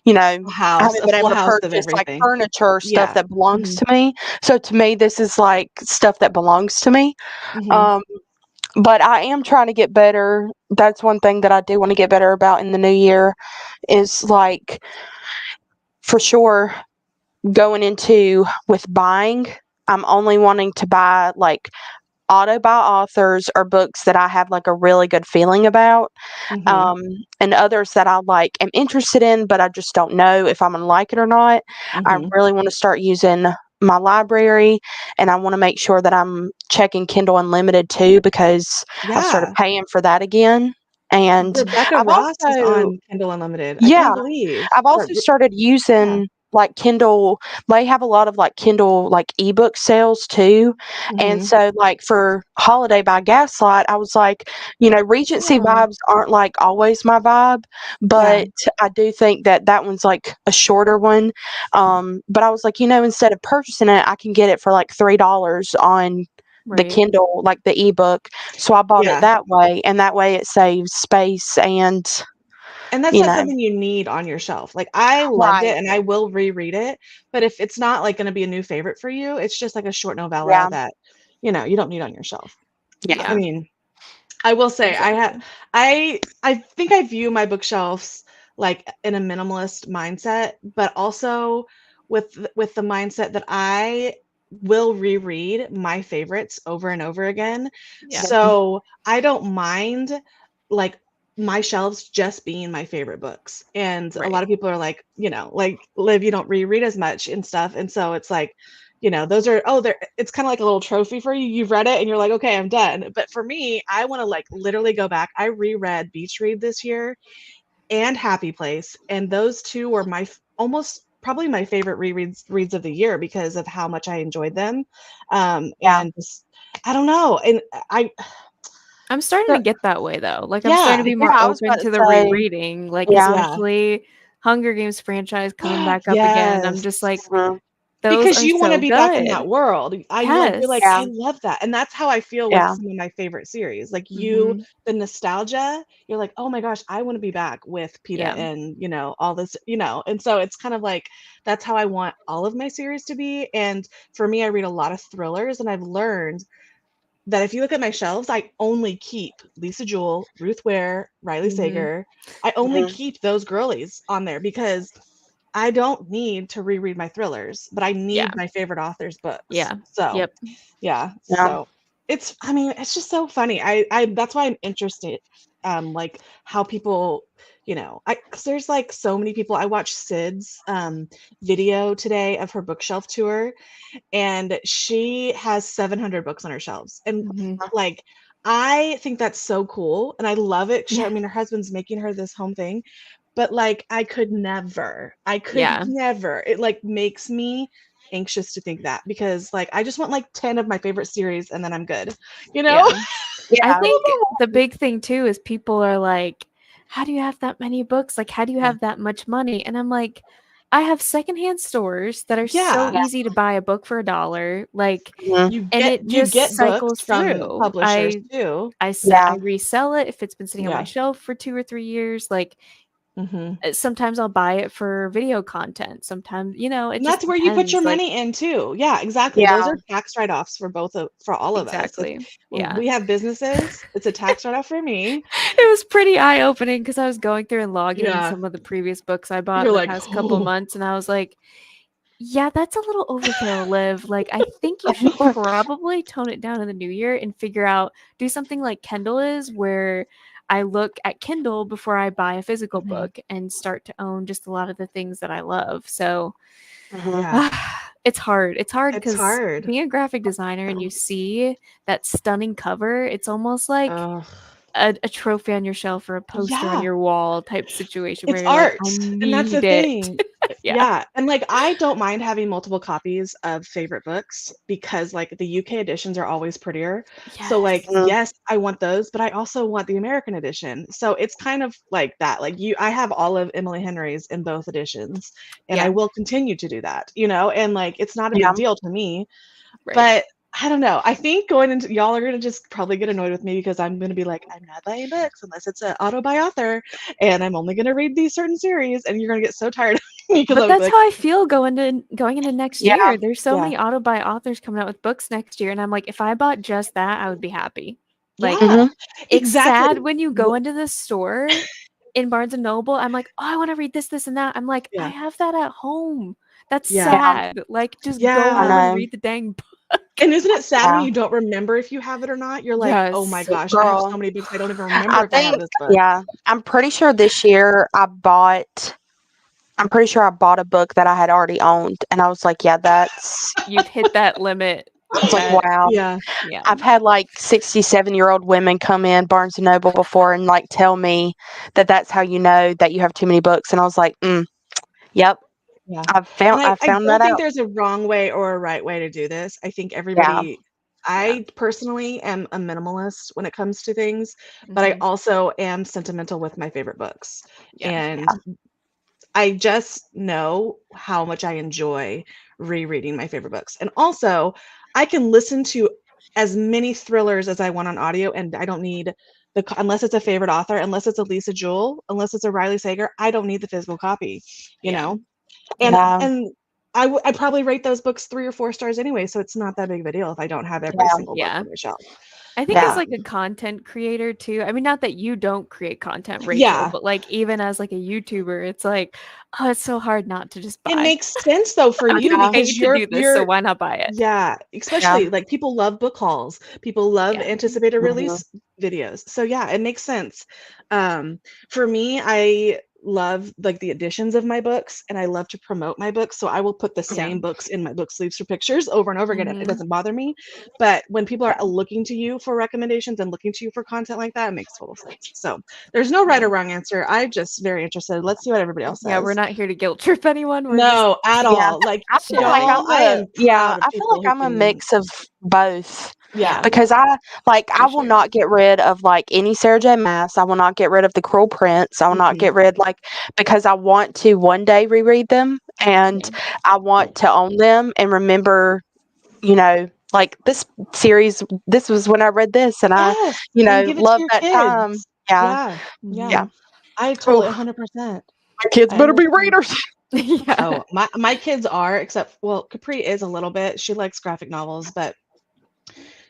I A house, haven't a been full able to house of purchase like everything. furniture or stuff Yeah. that belongs to me. So to me, this is like stuff that belongs to me. Mhm. But I am trying to get better. That's one thing that I do want to get better about in the new year is like, for sure, going into with buying, I'm only wanting to buy like auto by authors or books that I have like a really good feeling about. Mhm. And others that I like am interested in, but I just don't know if I'm gonna like it or not. I Mhm. really want to start using my library, and I want to make sure that I'm checking Kindle Unlimited too, because I've started Yeah. paying for that again. And Rebecca I've Ross is also, on Kindle Unlimited. I yeah, can't believe. I've also started Yeah. using like Kindle. They have a lot of like Kindle like ebook sales too. And Mhm. so like for Holiday by Gaslight, I was like, Regency Oh. vibes aren't like always my vibe, but I do think that that one's like a shorter one. But I was like, instead of purchasing it, I can get it for like $3 on the Right. Kindle, like the ebook. So I bought it Yeah. that way, and that way it saves space and And that's not something you need on your shelf. Like I loved Right. it and I will reread it, but if it's not like going to be a new favorite for you, it's just like a short novella Yeah. that you don't need on your shelf. Yeah. I mean, I will say Exactly. I think I view my bookshelves like in a minimalist mindset, but also with the mindset that I will reread my favorites over and over again. Yeah. So I don't mind like my shelves just being my favorite books. And a Right. lot of people are like, like Liv, you don't reread as much and stuff. And so it's like, those are it's kind of like a little trophy for you. You've read it and you're like, okay, I'm done. But for me, I want to like literally go back. I reread Beach Read this year and Happy Place, and those two were my almost probably my favorite reads of the year because of how much I enjoyed them. And I don't know, and I'm starting to get that way though. Like I'm Yeah. starting to be more I was open about to to the say, rereading, like yeah. especially Hunger Games franchise coming back up again. I'm just like, those because are you want to so be back in that good. world. You're like, Yeah. I love that. And that's how I feel with some of my favorite series. Like Mhm. the nostalgia, you're like, oh my gosh, I want to be back with PETA Yeah. and, all this, and so it's kind of like, that's how I want all of my series to be. And for me, I read a lot of thrillers, and I've learned that if you look at my shelves, I only keep Lisa Jewell, Ruth Ware, Riley Mhm. Sager. I only keep those girlies on there because I don't need to reread my thrillers, but I need my favorite author's books. Yeah. So, Yep. yeah. So it's just so funny. I that's why I'm interested, like how people, because there's like so many people. I watched Sid's video today of her bookshelf tour, and she has 700 books on her shelves, and Mhm. like I think that's so cool, and I love it. I mean, her husband's making her this home thing, but like I could never. It like makes me anxious to think that, because like I just want like 10 of my favorite series and then I'm good. Yeah. Yeah. I think the big thing too is people are like, how do you have that many books? Like, how do you have that much money? And I'm like, I have secondhand stores that are so easy to buy a book for $1. Like, and it just cycles through. Publishers too. I resell it if it's been sitting on my Yeah. shelf for 2 or 3 years. Like, sometimes I'll buy it for video content. Sometimes, it And just that's where you put your depends. Like, money in too. Yeah, exactly. Those are tax write-offs for all of us. exactly. When Yeah. we have businesses, it's a tax write-off for me. It was pretty eye-opening because I was going through and logging in Yeah. some of the previous books I bought You're in the like, past couple "Oh." months, and I was like, yeah, that's a little overkill, Liv. Like, I think you should probably tone it down in the new year and do something like Kindle is, where I look at Kindle before I buy a physical book and start to own just a lot of the things that I love. So it's hard. It's hard It's because hard. being a graphic designer and you see that stunning cover, it's almost like a trophy on your shelf or a poster on Yeah. your wall type situation where It's you're like, art, I and that's the need it. thing. Yeah. Yeah, and, like, I don't mind having multiple copies of favorite books because, like, the UK editions are always prettier. So, like, Yes. yes, I want those, but I also want the American edition. So it's kind of like that. Like, I have all of Emily Henry's in both editions, and I Yeah. will continue to do that, and, like, it's not a Yeah. big deal to me. Right. But I don't know. I think going into y'all are gonna just probably get annoyed with me because I'm gonna be like, I'm not buying books unless it's an auto by author, and I'm only gonna read these certain series, and you're gonna get so tired of me because But I'll be that's like, how I feel going into next Yeah. year. There's so Yeah. many auto buy authors coming out with books next year, and I'm like, if I bought just that, I would be happy. Like, yeah, Mhm. it's exactly. sad when you go into the store in Barnes and Noble. I'm like, oh, I want to read this, this, and that. I'm like, I Yeah, have that at home. That's yeah, sad. Like, just go yeah. I home and know. read the dang book. And isn't it sad when Yeah. you don't remember if you have it or not? You're like, oh my Yes. gosh, I have so Girl, many books I don't even I remember if I have think, this book. yeah, I'm pretty sure this year I'm pretty sure I bought a book that I had already owned. And I was like, yeah, You've hit that limit. it's like, That, wow. Yeah, yeah. I've had like 67-year-old women come in Barnes and Noble before and like tell me that that's how you know that you have too many books. And I was like, yep, yeah. I And I found don't that think out. there's a wrong way or a right way to do this. I think Yeah. everybody, I personally am a minimalist when it comes to things, but I Mhm. also am sentimental with my favorite books. Yeah. And I just know how much I enjoy rereading my favorite books. And also, I can listen to as many thrillers as I want on audio, and I don't need unless it's a favorite author, unless it's a Lisa Jewell, unless it's a Riley Sager, I don't need the physical copy, you Yeah. know? And Yeah. and I probably rate those books 3 or 4 stars anyway, so it's not that big of a deal if I don't have every Yeah. single book Yeah. on my shelf. I think as Yeah. like a content creator too. I mean, not that you don't create content, Rachel, Yeah. but like even as like a YouTuber, it's like, oh, it's so hard not to just It buy. makes sense though for I'm you getting because paid to do this, so why not buy it? yeah, especially like people love book hauls. People love Yeah. anticipated Mhm. release videos. So yeah, it makes sense. For me, I love like the editions of my books and I love to promote my books. So I will put the same books in my book sleeves for pictures over and over again. It Mhm. doesn't bother me. But when people are looking to you for recommendations and looking to you for content like that, it makes total sense. So there's no right or wrong answer. I'm just very interested. Let's see what everybody else says. Yeah, we're not here to guilt trip anyone. We're No, at Yeah. all. Like I feel like y'all, I am proud of I feel people like who I'm a can. mix of both. Yeah. Because I For will sure. not get rid of like any Sarah J. Maas. I will not get rid of the Cruel Prince. I will not Mhm. get rid because I want to one day reread them and Yeah. I want to own them and remember, like this series. This was when I read this and I, Yes, and give it to love your that time. kids. Yeah, Yeah, yeah. yeah. I totally Oof, 100%. my kids I better be understand. readers. Yeah. Oh, my kids are, except well, Capri is a little bit. She likes graphic novels, but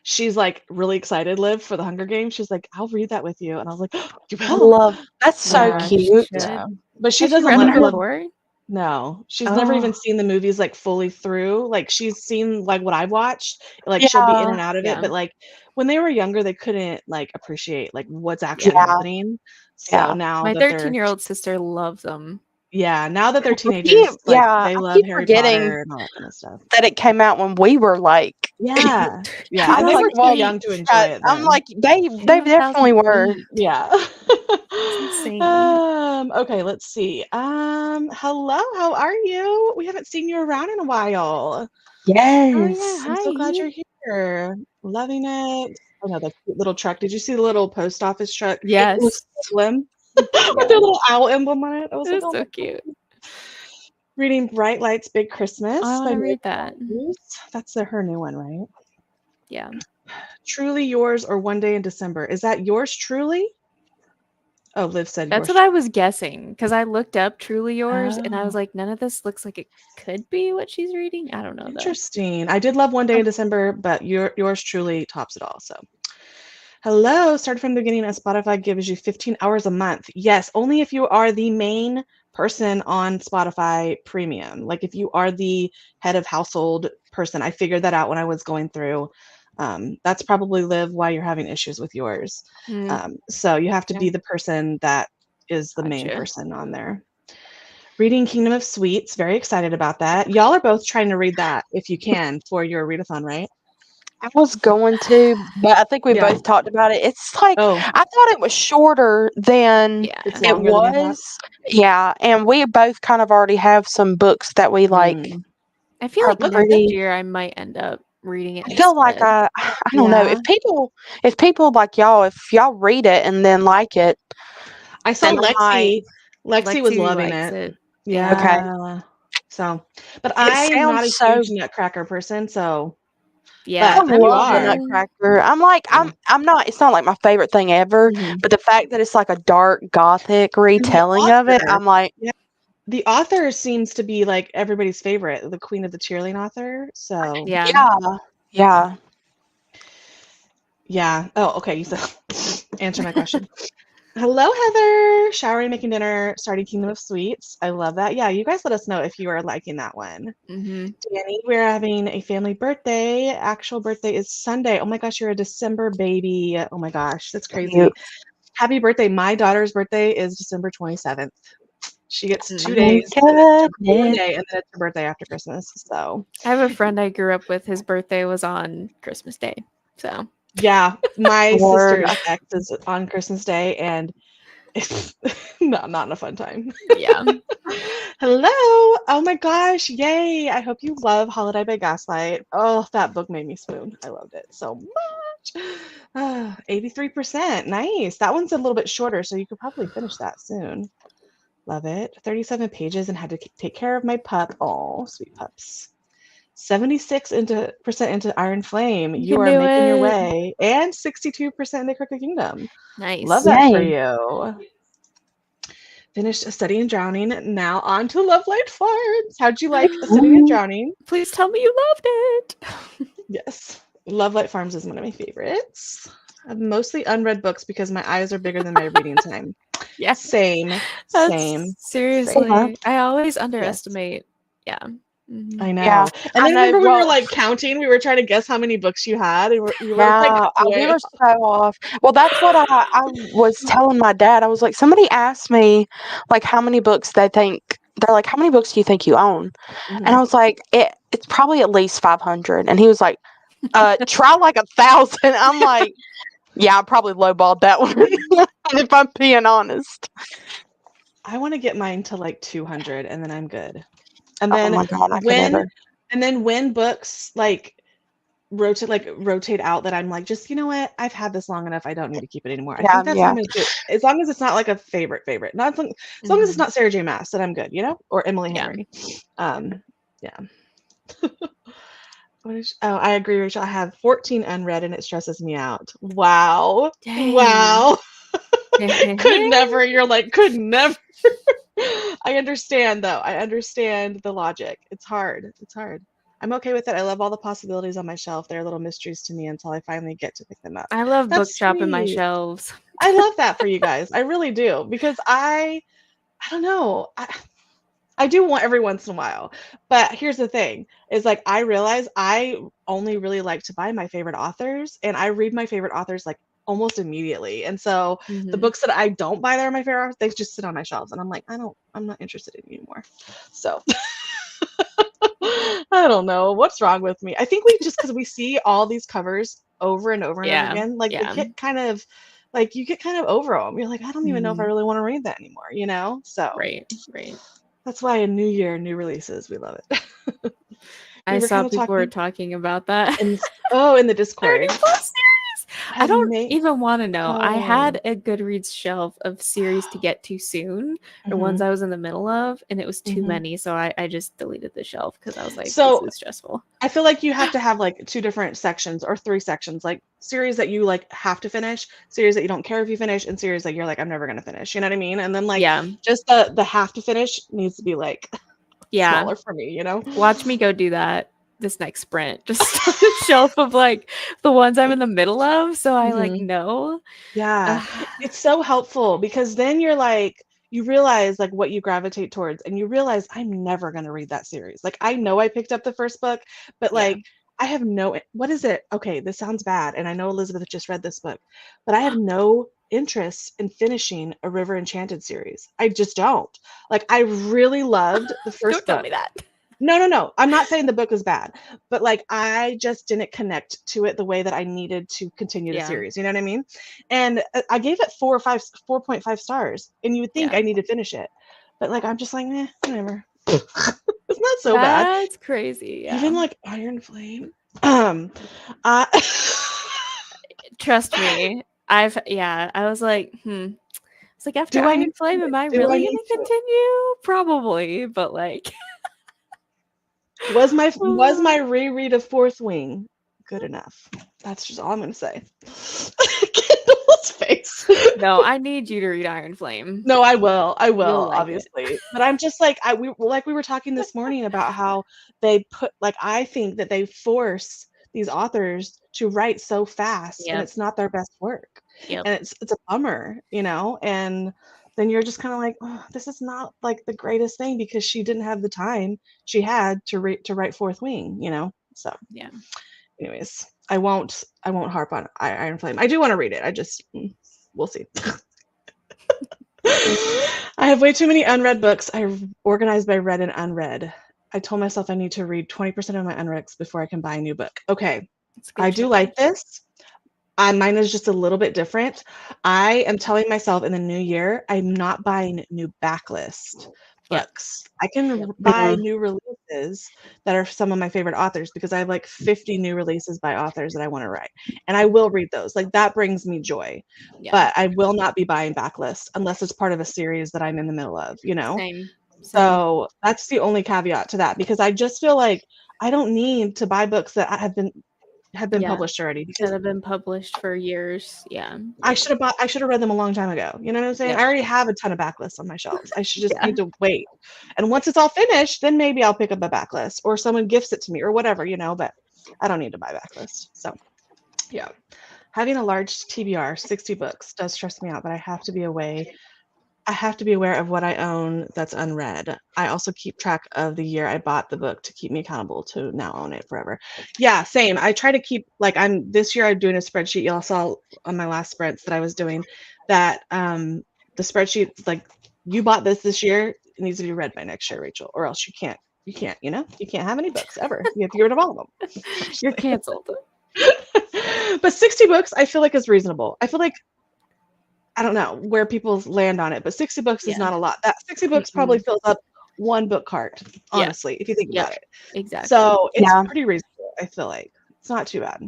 she's like really excited, Liv, for the Hunger Games. She's like, I'll read that with you. And I was like, you I will. love that's so Yeah, she cute. should. Yeah. But she Has she doesn't read love them before? no, she's never even Oh. seen the movies like fully through. Like she's seen like what I've watched. Like she'll be in Yeah, and out of Yeah. it, but like when they were younger, they couldn't like appreciate like what's actually Yeah. happening. So yeah. now My that they're 13-year-old sister loves them. now that they're teenagers, like they I love keep Harry forgetting Potter and all that kind of stuff. that it came out when we were like, Yeah, yeah, I and was they like, were too well, young to enjoy it I'm then. like, they definitely were. 2008. Yeah. It's insane. Okay, let's see. Hello, how are you? We haven't seen you around in a while. Oh yeah, Yes. I'm so glad hi. you're here. Loving it. Oh no, that cute little truck. Did you see the little post office truck? It Yes. was emblem Yeah. with their little owl emblem on it. I was It like, was oh so my cute. God. Reading Bright Lights, Big Christmas Oh, I by want to Mary read that. Matthews. That's her new one, right? Yeah. Truly Yours or One Day in December. Is that yours truly? Oh, Liv said That's yours. what I was guessing because I looked up Truly Yours and I was Oh, like, none of this looks like it could be what she's reading. I don't know though. interesting. I did love One Day in December, but yours truly tops it all. So, hello. Started from the beginning, and Spotify gives you 15 hours a month. Yes, only if you are the main person on Spotify Premium. Like if you are the head of household person. I figured that out when I was going through. That's probably, Liv, why you're having issues with yours. Mm, So you have to be the person that is the main gotcha. person on there. Reading Kingdom of Sweets. Very excited about that. Y'all are both trying to read that if you can for your readathon, right? I was going to, but I think we Yeah. both talked about it. It's like Oh, I thought it was shorter than Yeah. it's it longer than I thought. was. Yeah, and we both kind of already have some books that we like. Mm. I feel are like next pretty. year I might end up reading it I feel like instead. I don't know Yeah. if people like y'all, if y'all read it and then like it, I saw then I Lexi was Lexi loving likes it. it. Yeah. Okay. So, but It I'm not a sounds so. huge Nutcracker person, so Yeah. but I you love the are. Nutcracker. I'm like Yeah. I'm not. It's not like my favorite thing ever, Mhm. but the fact that it's like a dark gothic retelling of it, author- I'm like, The author seems to be like everybody's favorite, the Queen of the Cheerleading author. So Yeah. yeah. yeah. Oh, okay. You said answer my question. Hello, Heather. Showering, making dinner, starting Kingdom of Sweets. I love that. Yeah, you guys let us know if you are liking that one. Mm-hmm. Danny, we're having a family birthday. Actual birthday is Sunday. Oh my gosh, you're a December baby. Oh my gosh, that's crazy. Cute. Happy birthday. My daughter's birthday is December 27th. She gets 2 Mm. days. Oh And my then it's one goodness. day, and then it's her birthday after Christmas. So I have a friend I grew up with. His birthday was on Christmas Day. So yeah, my Lord. sister's ex is on Christmas Day, and it's not a fun time. yeah. Hello. Oh my gosh. Yay. I hope you love Holiday by Gaslight. Oh, that book made me swoon. I loved it so much. 83%. Nice. That one's a little bit shorter, so you could probably finish that soon. Love it. 37 pages and had to take care of my pup. Oh, sweet pups. 76% into Iron Flame. You You can are do making your it. way. And 62% into Crooked Kingdom. Nice. Love that for Yay. you. Finished Studying Drowning. Now on to Love Light Farms. How'd you like Studying and Drowning? Please tell me you loved it. Yes. Love Light Farms is one of my favorites. I have mostly unread books because my eyes are bigger than my reading time. Yeah. Same. Seriously. Same. I always underestimate. Yeah. Mm-hmm. I know. Yeah, And I then know, remember we well- were like counting. We were trying to guess how many books you had. You were like Yeah, we way were off. so off. Well, that's what I was telling my dad. I was like, somebody asked me like how many books they think. They're like, how many books do you think you own? And I was like, it's probably at least 500. And he was like, try like 1,000. I'm like, yeah, I probably lowballed that one. If I'm being honest. I want to get mine to like 200 and then I'm good. And Oh then my God, I could never. when books like rotate out that I'm like, just you know what, I've had this long enough. I don't need to keep it anymore. I think that's how I'm gonna do it. As long as it's not like a favorite. Not as long as it's not Sarah J. Maas, then I'm good, you know, or Emily Henry. Yeah. I agree, Rachel. I have 14 unread and it stresses me out. Wow. Dang. Wow. Could never. You're like, could never. I understand though. I understand the logic. It's hard. I'm okay with it. I love all the possibilities on my shelf. They're little mysteries to me until I finally get to pick them up. I love That's book shopping my sweet. shelves. I love that for you guys. I really do, because I don't know. I do want every once in a while. But here's the thing, is like I realize I only really like to buy my favorite authors, and I read my favorite authors like almost immediately. And so the books that I don't buy that are my favorite authors, they just sit on my shelves and I'm like, I'm not interested in anymore. So I don't know what's wrong with me. I think because we see all these covers over and over and over again, like they get kind of like you get kind of over them. You're like, I don't even know if I really want to read that anymore, you know? So Right. that's why a new year, new releases, we love it. I saw people were talking about that. In the Discord. 30+ series. I don't even want to know. I had a Goodreads shelf of series to get to soon, or ones I was in the middle of, and it was too many, so I just deleted the shelf because I was like, this is stressful. I feel like you have to have like 2 different sections or 3 sections, like series that you like have to finish, series that you don't care if you finish, and series that you're like, I'm never gonna finish. You know what I mean? And then like just the have to finish needs to be like smaller for me, you know? Watch me go do that this next sprint. Just a shelf of like the ones I'm in the middle of, so I like know. Yeah. It's so helpful because then you're like, you realize like what you gravitate towards, and you realize I'm never going to read that series. Like I know I picked up the first book, but like I have what is it? Okay, this sounds bad, and I know Elizabeth just read this book, but I have no interest in finishing a River Enchanted series. I just don't. Like I really loved the first book. Don't tell me that. No. I'm not saying the book is bad, but like I just didn't connect to it the way that I needed to continue the series. You know what I mean? And I gave it 4.5 stars, and you would think I need to finish it, but like I'm just like, whatever. It's not so bad. That's crazy. Yeah. Even like Iron Flame. Trust me. I was like, It's like after Iron Flame, am I really gonna continue? Probably, but like was my reread of Fourth Wing good enough? That's just all I'm gonna say. Kendall's face. No, I need you to read Iron Flame. No, I will, obviously. But I'm just like we were talking this morning about how they put I think that they force these authors to write so fast and it's not their best work. And it's a bummer, and then you're just kind of like, oh, this is not like the greatest thing because she didn't have the time she had to write Fourth Wing, so anyways, I won't harp on Iron Flame. I do want to read it. I just we'll see. I have way too many unread books. I organized by read and unread. I told myself I need to read 20% of my unreads before I can buy a new book. Okay, I do like this. Mine is just a little bit different. I am telling myself in the new year, I'm not buying new backlist books. I can buy new releases that are some of my favorite authors because I have like 50 new releases by authors that I want to write. And I will read those. Like that brings me joy. But I will not be buying backlist unless it's part of a series that I'm in the middle of, Same. So that's the only caveat to that because I just feel like I don't need to buy books that have been published already because that have been published for years. I should have read them a long time ago. You know what I'm saying? I already have a ton of backlists on my shelves. I should just need to wait. And once it's all finished, then maybe I'll pick up a backlist or someone gifts it to me or whatever, but I don't need to buy backlist. So having a large TBR, 60 books does stress me out, but I have to be aware of what I own that's unread. I also keep track of the year I bought the book to keep me accountable to now own it forever. Yeah, same. I try to keep this year I'm doing a spreadsheet. Y'all saw on my last sprints that I was doing that the spreadsheet you bought this year, it needs to be read by next year, Rachel, or else you can't, you can't have any books ever. You have to get rid of all of them. You're canceled. But 60 books I feel like is reasonable. I feel like I don't know where people land on it, but 60 books is not a lot. That 60 books probably fills up one book cart, honestly, if you think about it. Exactly. So it's pretty reasonable, I feel like. It's not too bad.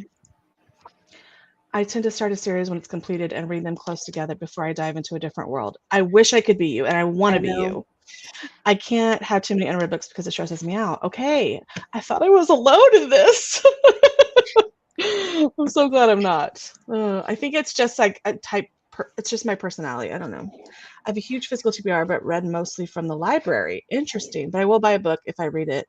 I tend to start a series when it's completed and read them close together before I dive into a different world. I wish I could be you, and I want to be you. I can't have too many unread books because it stresses me out. Okay, I thought I was alone in this. I'm so glad I'm not. I think it's just like a type. It's just my personality. I don't know. I have a huge physical TBR, but read mostly from the library. Interesting. But I will buy a book if I read it.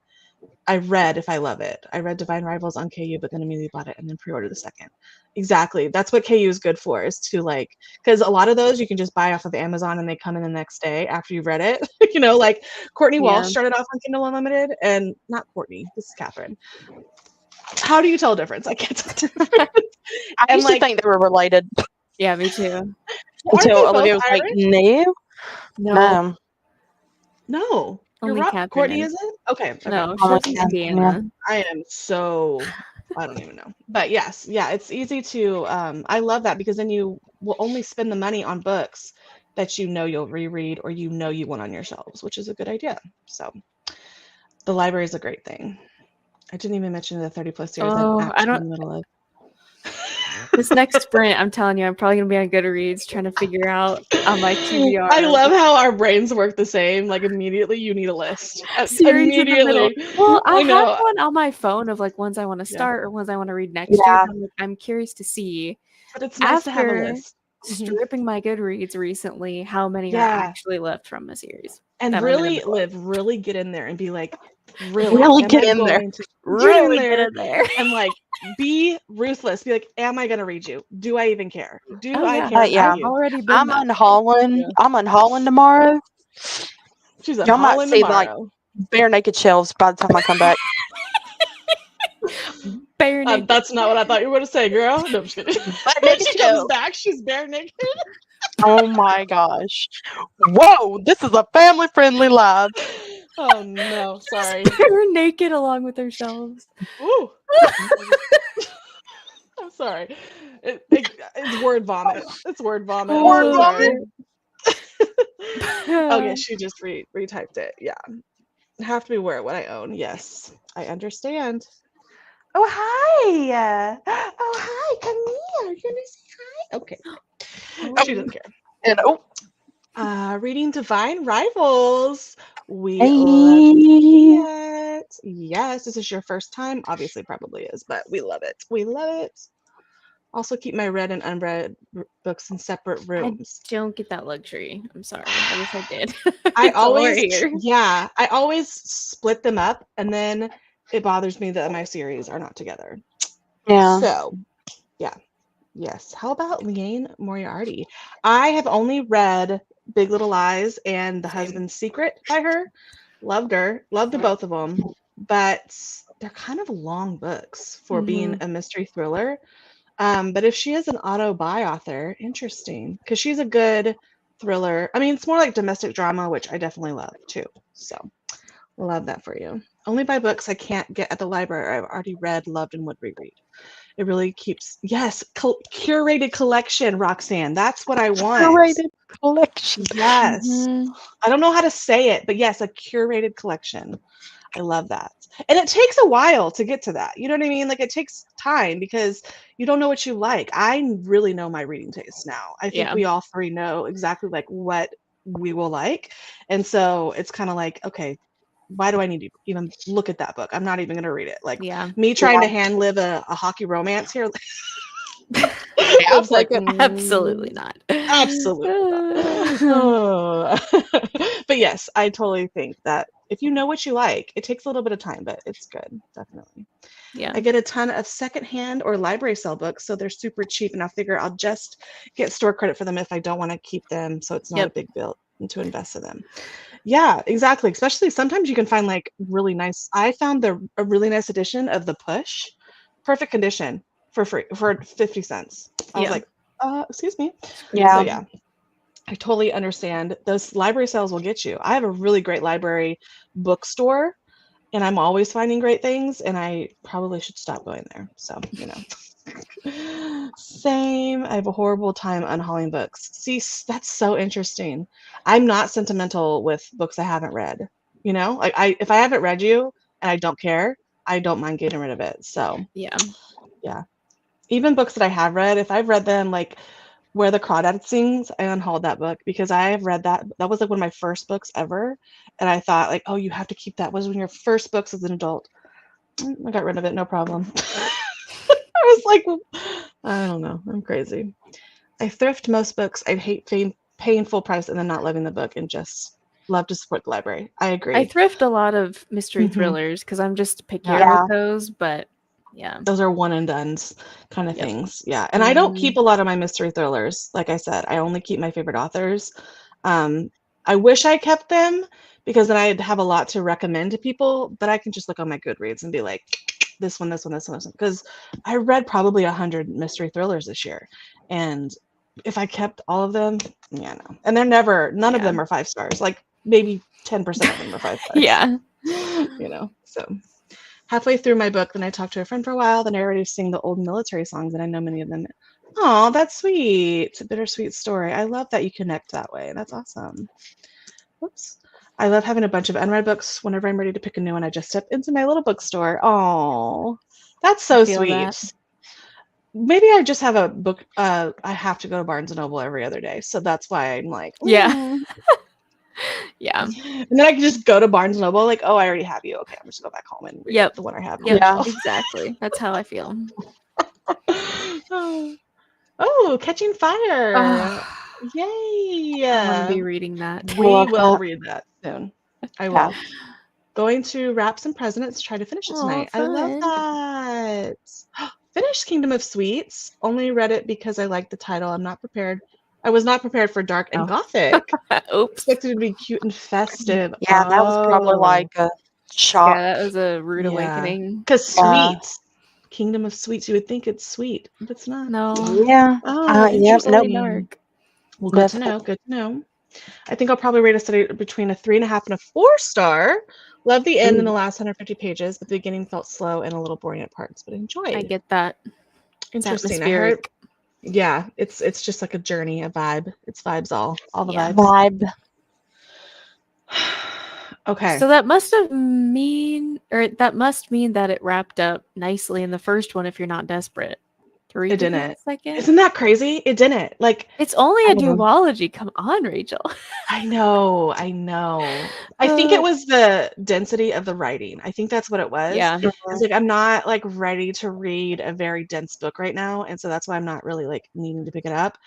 I read if I love it. I read Divine Rivals on KU, but then immediately bought it and then pre-ordered the second. Exactly. That's what KU is good for, is to because a lot of those you can just buy off of Amazon and they come in the next day after you've read it. Like Courtney Walsh started off on Kindle Unlimited, and not Courtney. This is Catherine. How do you tell a difference? I can't tell a difference. I used to think they were related. Yeah, me too. Until Olivia was like, no. No. Only You're Catherine Courtney is. isn't? Okay. No, she's Indiana. I am so I don't even know. But yes, it's easy to I love that because then you will only spend the money on books that you'll reread or you want on your shelves, which is a good idea. So the library is a great thing. I didn't even mention the 30 plus series I'm actually in the middle of. This next sprint, I'm telling you, I'm probably gonna be on Goodreads trying to figure out on my TBR. I love how our brains work the same. Like immediately, you need a list. Immediately. Well, I have one on my phone of ones I want to start or ones I want to read next year. I'm curious to see. But it's nice to have a list. Stripping my Goodreads recently, how many are actually left from the series? And really get in there and be like, really get in there. Really get in there. And be ruthless. Be like, am I gonna read you? Do I even care? I care? Yeah. I'm on Holland. Yeah. I'm on Holland tomorrow. She's on Y'all Holland might see tomorrow. Bare naked shelves by the time I come back. Bare naked. That's not what I thought you were going to say, girl. No, I'm just kidding. When she comes back, she's bare naked. Oh my gosh. Whoa, this is a family-friendly live. Oh no, sorry. They're naked along with themselves. Ooh. I'm sorry. It's word vomit. It's word vomit. I'm Word so sorry. vomit. Oh yeah, she just retyped it. Yeah. Have to be aware of what I own. Yes, I understand. Oh hi. Oh hi. Come here. You're gonna say hi. Okay. She doesn't care. And Reading Divine Rivals. We hey. love to see it. Yes, this is your first time. Obviously, probably is, but we love it. We love it. Also, keep my read and unread books in separate rooms. I don't get that luxury. I'm sorry. I wish I did. I It's all always, here. yeah, I always split them up, and then it bothers me that my series are not together. Yeah. So, yeah. Yes. How about Liane Moriarty? I have only read Big Little Lies and The Husband's Secret by her. Loved her. Loved the both of them. But they're kind of long books for being a mystery thriller. But if she is an auto-buy author, interesting. Because she's a good thriller. I mean, it's more like domestic drama, which I definitely love too. So, love that for you. Only buy books I can't get at the library I've already read, loved, and would reread. It really keeps, yes, curated collection, Roxanne. That's what I want. Curated collection. Yes. I don't know how to say it, but yes, a curated collection. I love that. And it takes a while to get to that. You know what I mean? Like it takes time because you don't know what you like. I really know my reading taste now. I think we all three know exactly like what we will like. And so it's kind of like, okay, why do I need to even look at that book? I'm not even going to read it. Like me trying to hand live a hockey romance here. It's like absolutely not. Absolutely not. But yes, I totally think that if you know what you like, it takes a little bit of time, but it's good. Definitely. Yeah. I get a ton of secondhand or library sale books, so they're super cheap, and I figure I'll just get store credit for them if I don't want to keep them, so it's not a big bill to invest in them. Yeah, exactly. Especially sometimes you can find like really nice. I found a really nice edition of The Push, perfect condition for free for 50 cents. I was like, excuse me. Yeah. So yeah, I totally understand. Those library sales will get you. I have a really great library bookstore, and I'm always finding great things, and I probably should stop going there. So, you know. Same. I have a horrible time unhauling books. See, that's so interesting. I'm not sentimental with books I haven't read. You know, like if I haven't read you and I don't care, I don't mind getting rid of it. So yeah. Even books that I have read, if I've read them, like Where the Crawdad Sings, I unhauled that book because I have read that. That was like one of my first books ever, and I thought like, oh, you have to keep that. Was one of your first books as an adult. I got rid of it, no problem. I was like, I don't know. I'm crazy. I thrift most books. I hate paying full price and then not loving the book and just love to support the library. I agree. I thrift a lot of mystery thrillers because I'm just pickier with those, but yeah. Those are one and dones kind of things. Yeah. And I don't keep a lot of my mystery thrillers. Like I said, I only keep my favorite authors. I wish I kept them because then I'd have a lot to recommend to people, but I can just look on my Goodreads and be like, this one, this one, this one, this one. Because I read probably 100 mystery thrillers this year. And if I kept all of them, no. And they're none of them are 5 stars. Like maybe 10% of them are 5 stars. Yeah. You know, so halfway through my book, then I talked to a friend for a while, then I already sing the old military songs, and I know many of them. Oh, that's sweet. It's a bittersweet story. I love that you connect that way. That's awesome. Whoops. I love having a bunch of unread books. Whenever I'm ready to pick a new one, I just step into my little bookstore. Oh, that's so sweet. That. Maybe I just have a book. I have to go to Barnes & Noble every other day. So that's why I'm like, yeah. Yeah. And then I can just go to Barnes & Noble like, oh, I already have you. Okay, I'm just going to go back home and read the one I have. Yeah, exactly. That's how I feel. Oh, Catching Fire. Yay. I want to be reading that. We will read that soon. I will. Going to Wraps and Presidents to try to finish it tonight. I love that. Finished Kingdom of Sweets. Only read it because I liked the title. I'm not prepared. I was not prepared for dark and gothic. Oops. Expected it to be cute and festive. Yeah, that was probably like a shock. Yeah, that was a rude awakening. Because sweets. Kingdom of Sweets, you would think it's sweet, but it's not. No. Yeah. Oh, Yep. Nope. Well, good to know. Good to know. I think I'll probably rate a study between a 3.5 and a 4-star. Love the end in the last 150 pages, but the beginning felt slow and a little boring at parts, but enjoyed. I get that. Interesting. I heard, yeah, it's just like a journey, a vibe. It's vibes all the vibes. Vibe. Okay. So that must mean that it wrapped up nicely in the first one if you're not desperate to read It didn't. second. Isn't that crazy? It didn't. Like, it's only a duology. Come on, Rachel. I know. I think it was the density of the writing. I think that's what it was. Yeah. It's like I'm not like ready to read a very dense book right now, and so that's why I'm not really like needing to pick it up.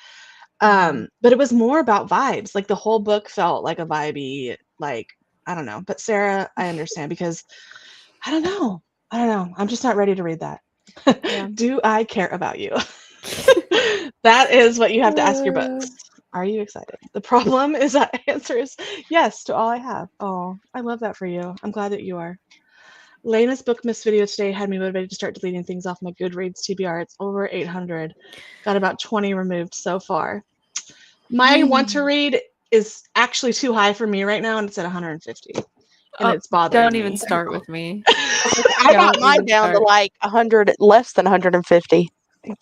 But it was more about vibes. Like the whole book felt like a vibey, like, I don't know. But Sarah, I understand because I don't know. I'm just not ready to read that. Yeah. Do I care about you? That is what you have to ask your books. Are you excited? The problem is that answer is yes to all I have. Oh, I love that for you. I'm glad that you are. Lena's book miss video today had me motivated to start deleting things off my Goodreads TBR. It's over 800. Got about 20 removed so far. My want to read is actually too high for me right now, and it's at 150. And it's bothering me. Don't even start with me. I got mine down to like 100, less than 150.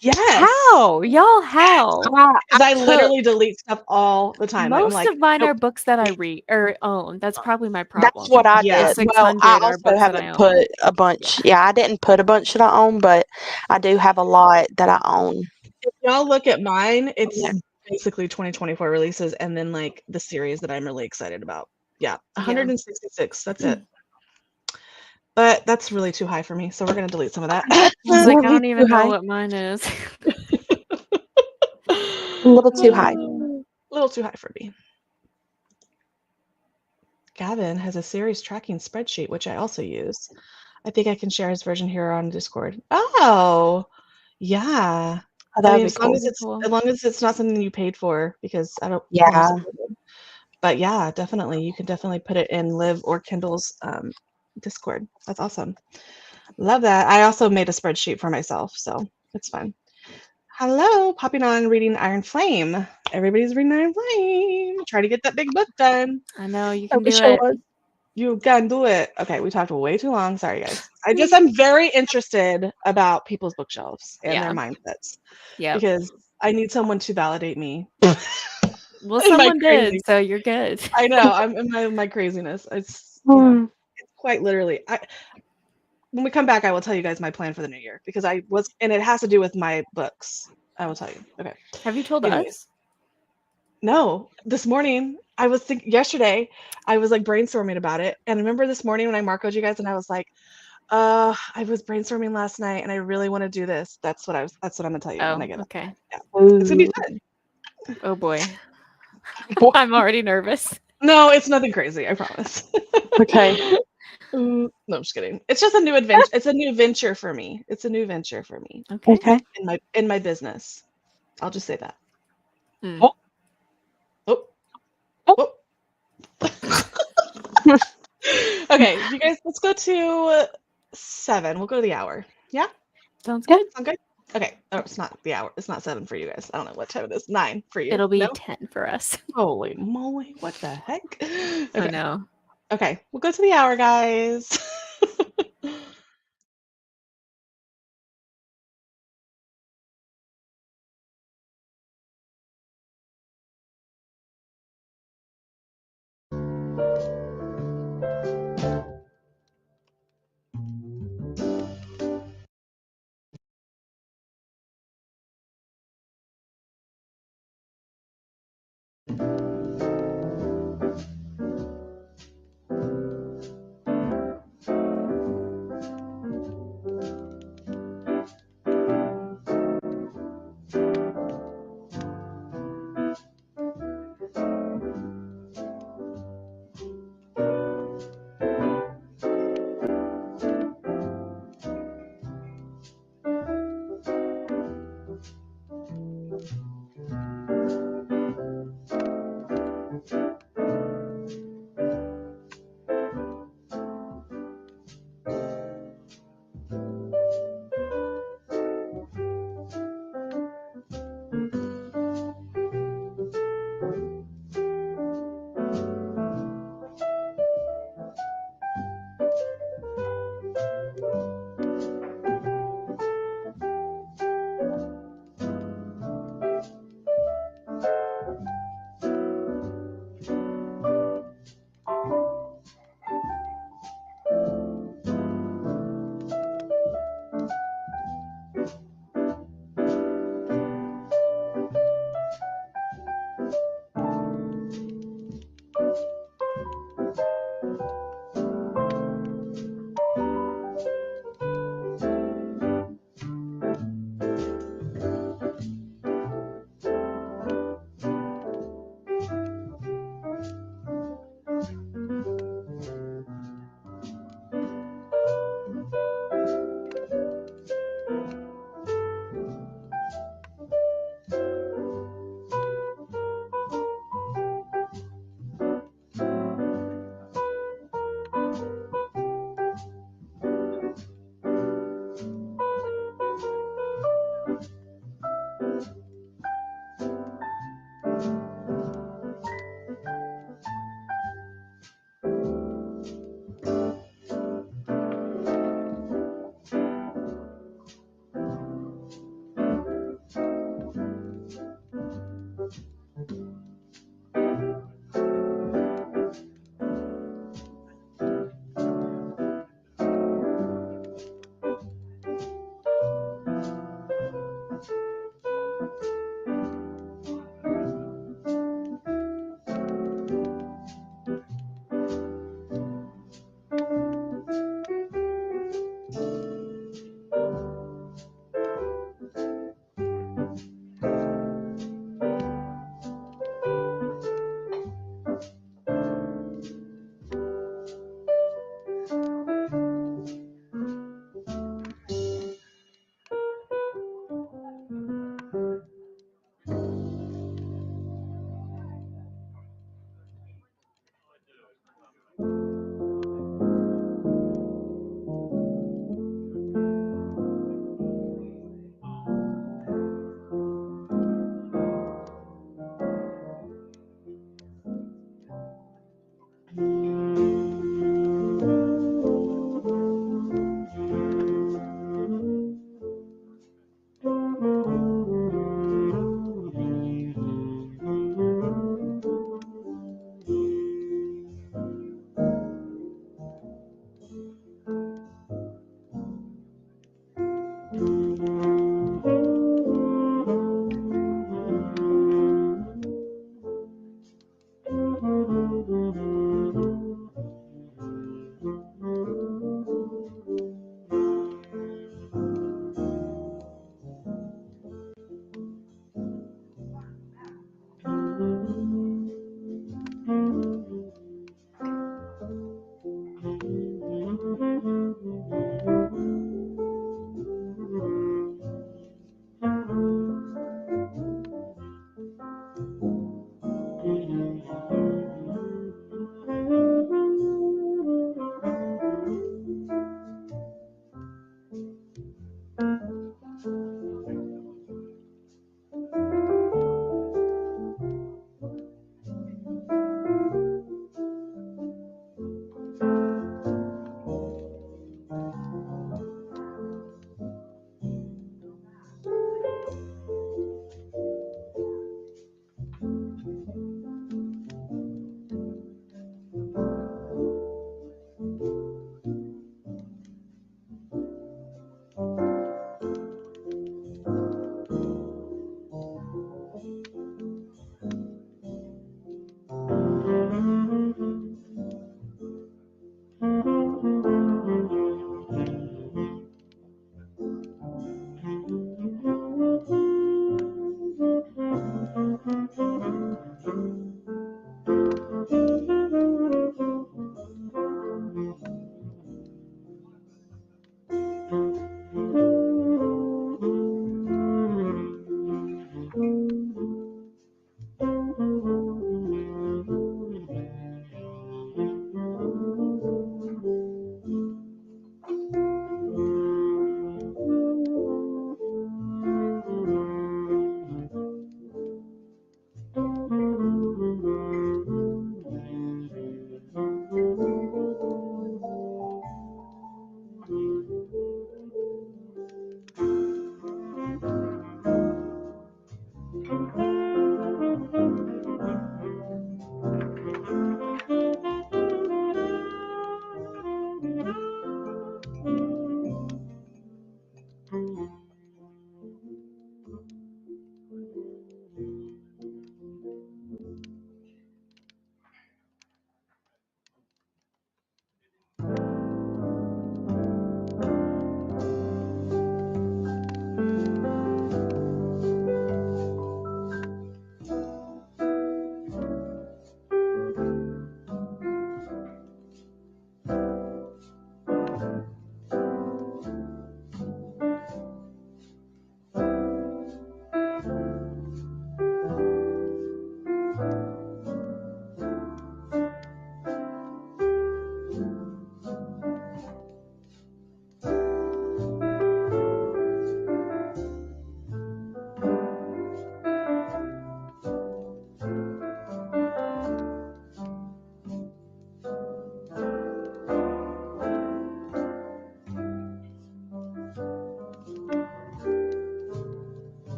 Yes. How? Y'all, how? Because I literally delete stuff all the time. Most of mine are books that I read or own. That's probably my problem. That's what I did. Well, I also haven't put a bunch. Yeah, I didn't put a bunch that I own, but I do have a lot that I own. If y'all look at mine, it's basically 2024 releases and then like the series that I'm really excited about. Yeah, 166. That's it. But that's really too high for me, so we're gonna delete some of that. I don't even know what mine is. A little too high. A little too high for me. Gavin has a series tracking spreadsheet, which I also use. I think I can share his version here on Discord. Oh, yeah. As long as it's not something you paid for, because I don't. Yeah. But yeah, definitely, you can definitely put it in Liv or Kindle's Discord. That's awesome. Love that. I also made a spreadsheet for myself, so it's fun. Hello, popping on reading Iron Flame. Everybody's reading Iron Flame. Try to get that big book done. I know you can do it. You can do it. Okay, we talked way too long. Sorry, guys. I'm very interested about people's bookshelves and their mindsets. Yeah. Because I need someone to validate me. Well, someone did, so you're good. I know. I'm in my craziness. It's it's quite literally. When we come back, I will tell you guys my plan for the new year because and it has to do with my books. I will tell you. Okay. Have you told us? No. This morning, I was thinking yesterday, I was like brainstorming about it. And remember this morning when I Marco'd you guys and I was like, I was brainstorming last night and I really want to do this. That's what I'm gonna tell you when I get up. Okay. Yeah. It's gonna be fun. Oh boy. I'm already nervous. No, it's nothing crazy, I promise. Okay. No, I'm just kidding. It's just a new adventure. It's a new venture for me. Okay. In my business. I'll just say that. Mm. Oh. Okay, you guys, let's go to 7. We'll go to the hour. Yeah? Sounds good. Sound good? Okay. Oh, it's not the hour. It's not 7 for you guys. I don't know what time it is. 9 for you. It'll be 10 for us. Holy moly. What the heck? Okay. I know. Okay. We'll go to the hour, guys.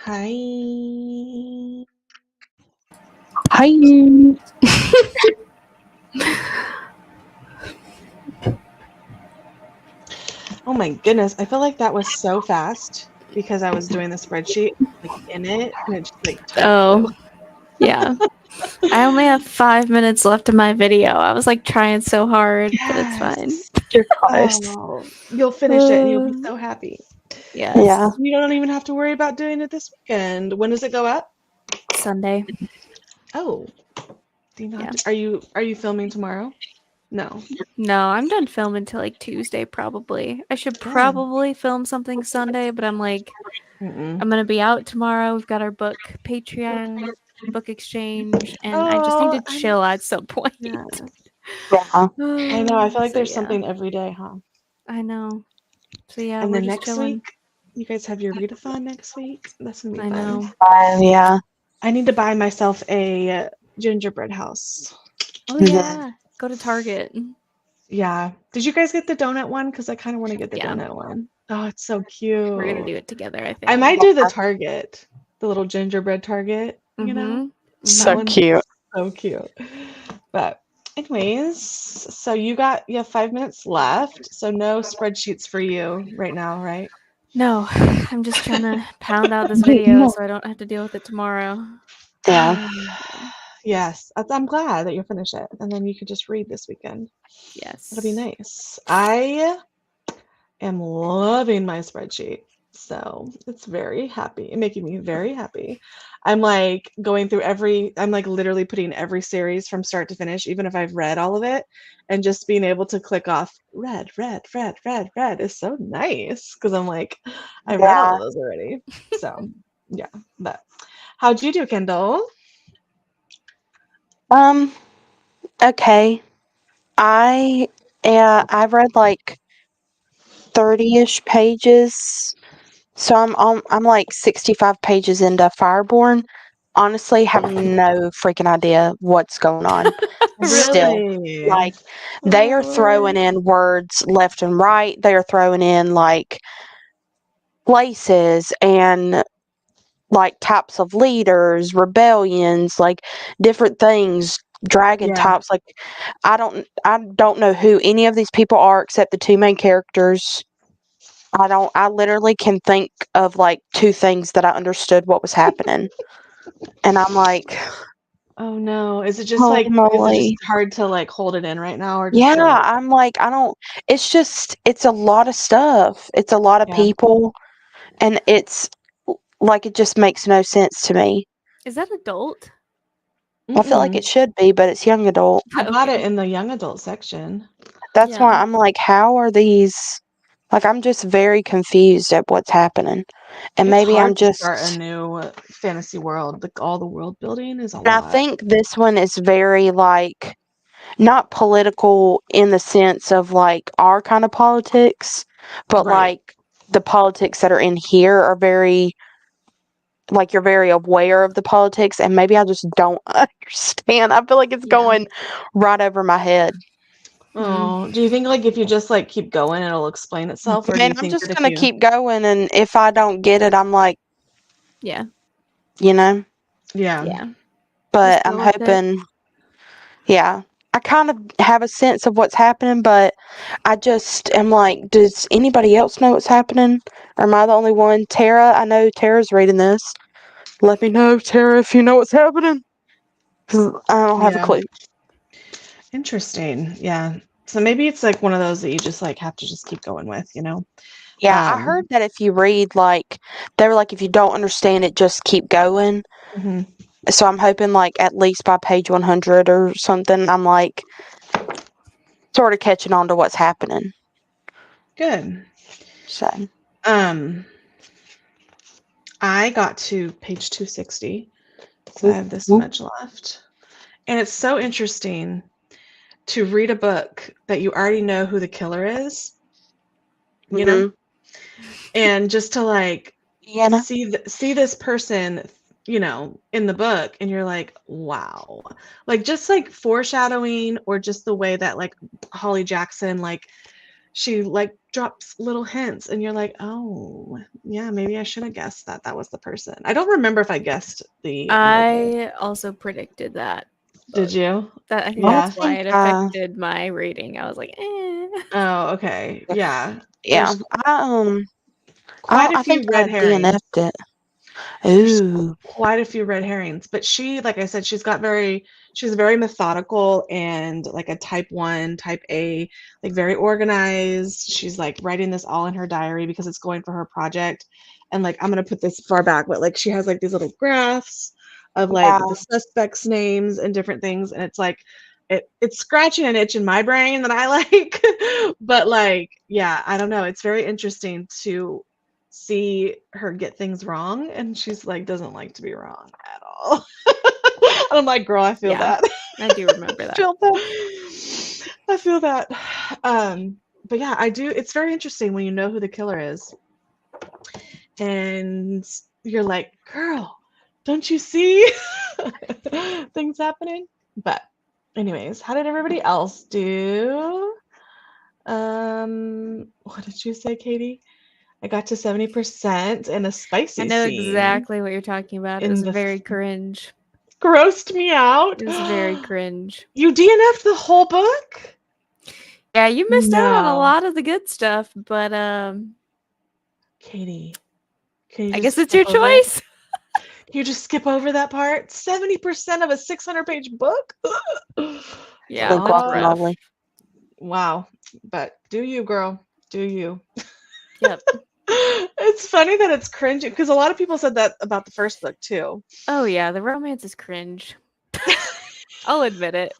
Hi. Hi. Oh my goodness. I feel like that was so fast because I was doing the spreadsheet like in it and it just like Oh, yeah. I only have 5 minutes left of my video. I was like trying so hard, but it's fine. You're close. Oh, you'll finish it and you'll be so happy. Yes. Yeah. You don't even have to worry about doing it this weekend. When does it go up? Sunday. Oh. Do you not Yeah. are you filming tomorrow? No. No, I'm done filming till like Tuesday probably. I should Dang. probably film something Sunday, but I'm like, I'm gonna be out tomorrow. We've got our book Patreon book exchange, and I just need to chill at some point. Yeah. Yeah. I know. I feel like So, there's yeah. something every day, huh? I know. So yeah, And we're then just next chilling. week, you guys have your readathon next week. That's gonna be I fun. know. Yeah. I need to buy myself a gingerbread house. Oh Mhm. yeah, go to Target. Yeah. Did you guys get the donut one? Because I kind of want to get the Yeah. donut one. Oh, it's so cute. We're gonna do it together. I think. I might do the Target, the little gingerbread Target. You know, Mhm. So one's cute. so cute. But anyways, so you have 5 minutes left. So no spreadsheets for you right now, right? No, I'm just trying to pound out this video so I don't have to deal with it tomorrow. Yeah. Yes, I'm glad that you'll finish it, and then you could just read this weekend. Yes. It'll be nice. I am loving my spreadsheet, so it's making me very happy. I'm like going through I'm like literally putting every series from start to finish, even if I've read all of it, and just being able to click off read is so nice because I'm like, I read all of those already. So yeah, but how'd you do, Kendall? Okay. I've read like 30-ish pages. So I'm like 65 pages into Fireborn. Honestly, have no freaking idea what's going on. Still, Really? like they are throwing in words left and right. They are throwing in like places and like types of leaders, rebellions, like different things, dragon Yeah. types. Like I don't know who any of these people are except the two main characters. I literally can think of like two things that I understood what was happening. And I'm like, Oh no. Is it just holy moly. hard to like hold it in right now or Yeah, I'm like, it's a lot of stuff. It's a lot of Yeah. people. And it's like, it just makes no sense to me. Is that adult? I feel like it should be, but it's young adult. I bought it in the young adult section. That's Yeah. why I'm like, how are these? Like, I'm just very confused at what's happening. And It's maybe hard I'm to just. start a new fantasy world. Like all the world building is a And I lot. think this one is very, like, not political in the sense of, like, our kind of politics, but, Right. like, the politics that are in here are very. Like, you're very aware of the politics, and maybe I just don't understand. I feel like it's going right over my head. Oh, do you think like if you just like keep going, it'll explain itself, or do you And I'm think just that if gonna you? keep going, and if I don't get it, I'm like, Yeah. you know. Yeah. Yeah. But Just I'm go with it. hoping. Yeah, I kind of have a sense of what's happening, but I just am like, does anybody else know what's happening? Or am I the only one? Tara, I know Tara's reading this. Let me know, Tara, if you know what's happening. 'Cause I don't have a Yeah. clue. Interesting. Yeah. So maybe it's like one of those that you just like have to just keep going with, you know? Yeah, I heard that if you read, like, they were like, if you don't understand it, just keep going. Mhm. So I'm hoping, like, at least by page 100 or something, I'm like, sort of catching on to what's happening. Good. So. I got to page 260, so I have this much left. And it's so interesting to read a book that you already know who the killer is, you know? And just to like see this person, you know, in the book, and you're like, wow. Like just like foreshadowing, or just the way that like Holly Jackson, like she like drops little hints, and you're like, oh yeah, maybe I should have guessed that that was the person. I don't remember if I guessed the murder. I also predicted that. Did you? That I think Yeah. that's why it affected my rating. I was like, eh. Oh, okay. Yeah. Yeah. There's I quite a few think red I herrings. DNF'd it. Ooh. Quite a few red herrings, but she, like I said, she's very methodical and like a type 1, type A, like very organized. She's like writing this all in her diary because it's going for her project. And like, I'm going to put this far back, but like she has like these little graphs of like Yeah. the suspects' names and different things. And it's like, it's scratching an itch in my brain that I like, but like, yeah, I don't know. It's very interesting to see her get things wrong, and she's like doesn't like to be wrong at all. And I'm like, girl, I feel Yeah. that. I do remember that. I feel that. But yeah, I do. It's very interesting when you know who the killer is, and you're like, girl, don't you see things happening? But anyways, how did everybody else do? What did you say, Katie? I got to 70% in a spicy I know scene. exactly what you're talking about. It in was the very cringe. Grossed me out. It was very cringe. You DNF'd the whole book? Yeah, you missed out on a No. lot of the good stuff, but Katie, can you I just guess it's skip your over it? choice. You just skip over that part? 70% of a 600-page book? Yeah, Good that's rough. guacamole. Wow. But do you, girl. Do you. Yep. It's funny that it's cringy because a lot of people said that about the first book too. Oh yeah, the romance is cringe. I'll admit it.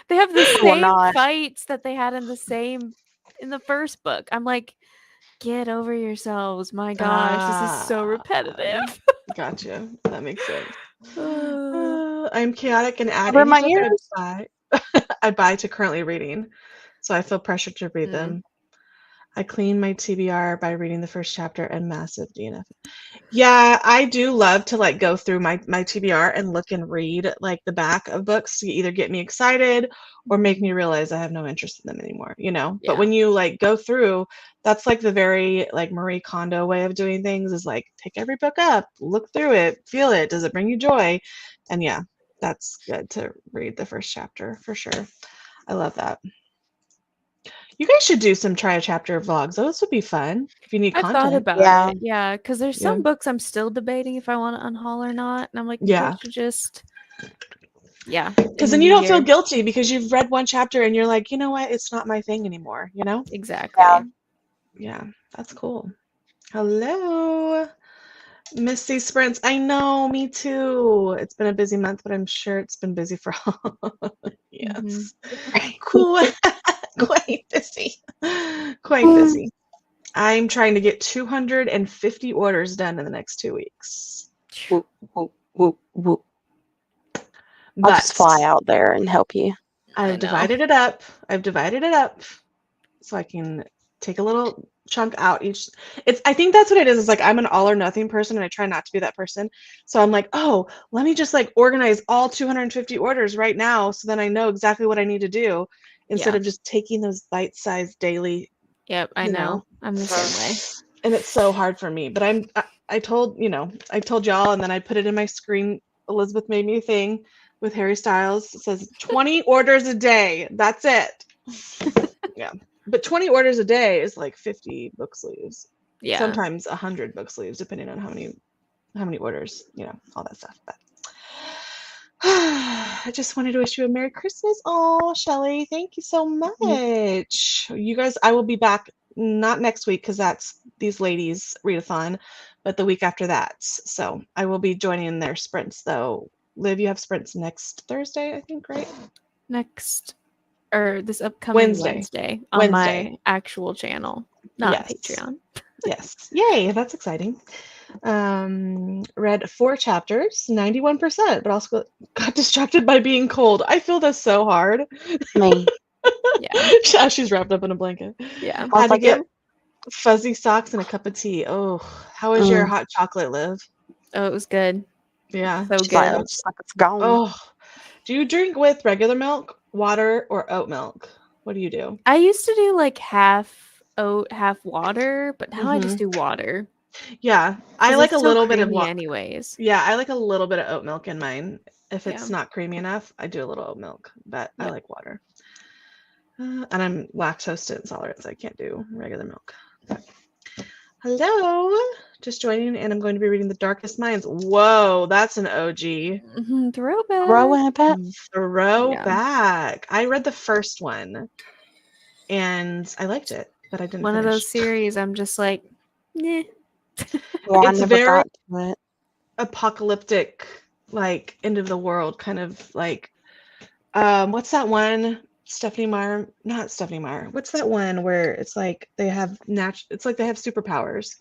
They have the will same not. fights that they had in the first book. I'm like, get over yourselves. My gosh, this is so repetitive. Gotcha. That makes sense. I'm chaotic and add Cover any my book ears. I buy to currently reading, so I feel pressured to read them. I clean my TBR by reading the first chapter and massive DNF. Yeah, I do love to like go through my TBR and look and read like the back of books to either get me excited or make me realize I have no interest in them anymore, you know? Yeah. But when you like go through, that's like the very like Marie Kondo way of doing things is like pick every book up, look through it, feel it. Does it bring you joy? And yeah, that's good to read the first chapter for sure. I love that. You guys should do some try a chapter vlogs. Those would be fun if you need I've content. thought about Yeah. it. Yeah, because there's some books I'm still debating if I want to unhaul or not. And I'm like, maybe I should just Because then you don't feel guilty because you've read one chapter and you're like, you know what? It's not my thing anymore, you know? Exactly. Yeah, that's cool. Hello. Miss these sprints. I know, me too. It's been a busy month, but I'm sure it's been busy for all. Yes. Cool. Quite busy. Quite busy. I'm trying to get 250 orders done in the next 2 weeks. Whoop, whoop, whoop, whoop. I'll just fly out there and help you. I've divided it up. So I can take a little chunk out each. I think that's what it is. It's like I'm an all or nothing person and I try not to be that person. So I'm like, oh, let me just like organize all 250 orders right now so then I know exactly what I need to do instead of just taking those bite-sized daily. Yep, I know. I'm the same way. And it's so hard for me. But I told y'all, and then I put it in my screen. Elizabeth made me a thing with Harry Styles. It says 20 orders a day. That's it. Yeah. But 20 orders a day is like 50 book sleeves. Yeah. Sometimes 100 book sleeves, depending on how many orders, all that stuff. But I just wanted to wish you a Merry Christmas. Oh, Shelly, thank you so much. You guys, I will be back not next week because that's these ladies readathon, but the week after that. So I will be joining in their sprints though. Liv, you have sprints next Thursday, I think, right? This upcoming Wednesday on my actual channel, not Patreon. Yes. Yay, that's exciting. Read 4 chapters, 91%, but also got distracted by being cold. I feel this so hard. Me. Yeah. She's wrapped up in a blanket. Yeah. I had to get fuzzy socks and a cup of tea. Oh, how was your hot chocolate, Liv? Oh, it was good. Yeah. So good. It's like it's gone. Oh, do you drink with regular milk, water, or oat milk? What do you do? I used to do like half oat, half water, but now I just do water. Yeah, I like a little bit of water. Anyways. Yeah, I like a little bit of oat milk in mine. If it's not creamy enough, I do a little oat milk, but I like water. And I'm lactose intolerant, so I can't do regular milk. Hello. Just joining, and I'm going to be reading The Darkest Minds. Whoa, that's an OG. Throwback. Throwback. I read the first one, and I liked it, but I didn't One finish. of those series I'm just like, eh. Yeah, It's I never very got to it. apocalyptic, like end of the world kind of like what's that one? Not Stephanie Meyer. What's that one where it's like they have it's like they have superpowers.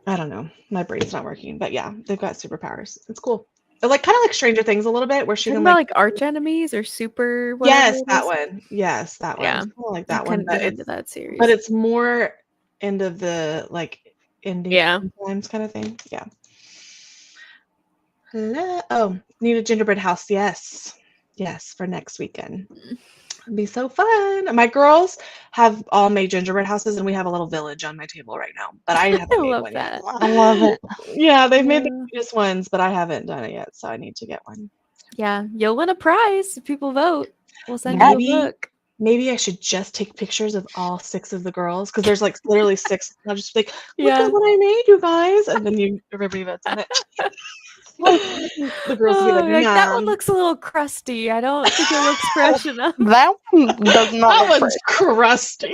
I don't know. My brain's not working, but yeah, they've got superpowers. It's cool. Like kind of like Stranger Things a little bit, where she Talking can about like arch enemies or super. yes, It that is? one. Yes, that one. Yeah, It's kinda like I that one, couldn't get into that series. but it's more end of the like ending Yeah. times kind of thing. Yeah. Hello. Oh, need a gingerbread house. Yes. Yes, for next weekend. It'd be so fun. My girls have all made gingerbread houses, and we have a little village on my table right now. But I haven't I made love one that. yet. I love it. Yeah, they've made the cutest ones, but I haven't done it yet, so I need to get one. Yeah, you'll win a prize if people vote. We'll send Maybe, you a book. Maybe I should just take pictures of all 6 of the girls, because there's like literally 6. I'll just be like, look Yeah. at what I made, you guys, and then everybody votes on it. The girls will be like, that one looks a little crusty. I don't think it looks fresh enough. That one does not that look one's crusty.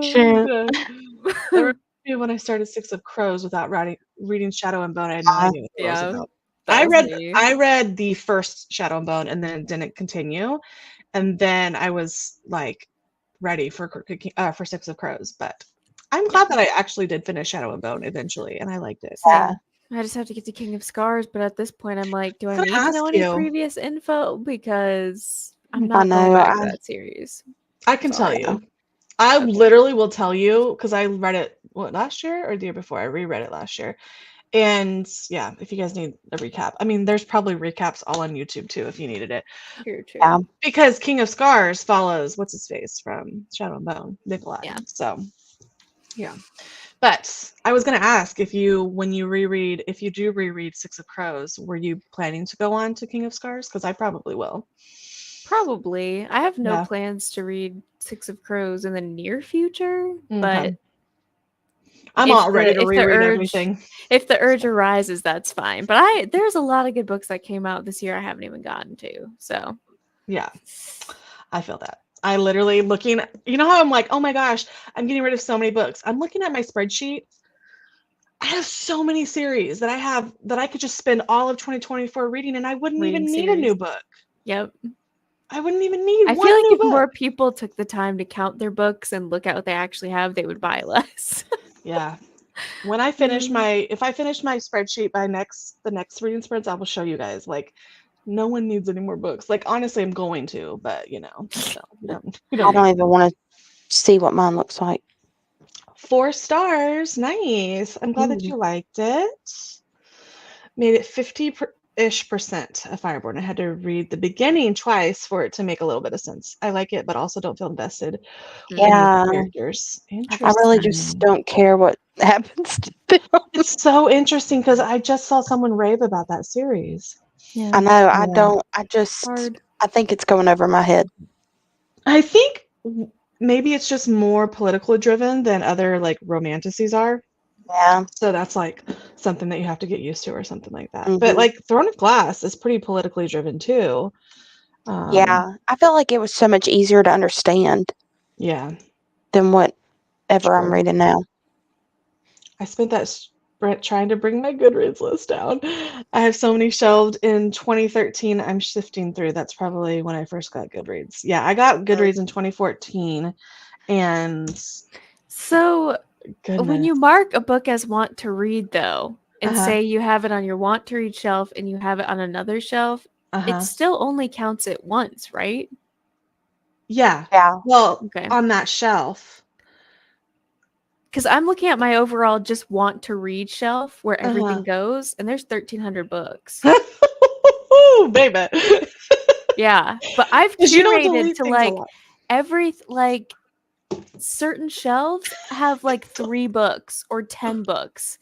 Shit. That reminds me of when I started Six of Crows without reading Shadow and Bone. I had no idea what it was about. I read the first Shadow and Bone and then didn't continue, and then I was like ready for Six of Crows. But I'm glad that I actually did finish Shadow and Bone eventually, and I liked it. Yeah. I just have to get to King of Scars, but at this point, I'm like, do I need to know any previous info? Because I'm not going back to that series. I can tell you. I literally will tell you, because I read it last year or the year before. I reread it last year. And yeah, if you guys need a recap, I mean, there's probably recaps all on YouTube too if you needed it. True. Yeah. Because King of Scars follows what's his face from Shadow and Bone, Nikolai. Yeah. So yeah. But I was gonna ask if you do reread Six of Crows, were you planning to go on to King of Scars? Because I probably will. Probably. I have no plans to read Six of Crows in the near future, but I'm all ready to reread everything. If the urge arises, that's fine. But there's a lot of good books that came out this year I haven't even gotten to. So yeah, I feel that. I literally looking, you know how I'm like, oh my gosh, I'm getting rid of so many books. I'm looking at my spreadsheet. I have so many series that I have that I could just spend all of 2024 reading, and I wouldn't even need a new book. Yep. I wouldn't even need I feel like if more people took the time to count their books and look at what they actually have, they would buy less. Yeah. When I finish if I finish my spreadsheet by the next reading sprints, I will show you guys. Like, no one needs any more books. Like, honestly, I'm going to, but you know, so I don't even want to see what mine looks like. 4 stars. Nice. I'm glad that you liked it. Made it 50-ish% of Fireborn. I had to read the beginning twice for it to make a little bit of sense. I like it, but also don't feel invested. Yeah. In the characters. I really just don't care what happens to them. It's so interesting because I just saw someone rave about that series. Yeah. I know. I think it's going over my head. I think maybe it's just more politically driven than other like romanticies are. Yeah. So that's like something that you have to get used to or something like that. Mm-hmm. But like Throne of Glass is pretty politically driven too. Yeah. I felt like it was so much easier to understand. Yeah. Than whatever I'm reading now. I spent that sprint trying to bring my Goodreads list down. I have so many shelved. In 2013, I'm shifting through. That's probably when I first got Goodreads. Yeah, I got Goodreads in 2014. And so when you mark a book as want to read, though, and say you have it on your want to read shelf and you have it on another shelf, it still only counts it once, right? Yeah. Yeah. Well, on that shelf. Because I'm looking at my overall just want to read shelf where everything goes, and there's 1,300 books. Oh, baby. Yeah, but I've curated to like every like certain shelves have like 3 books or 10 books.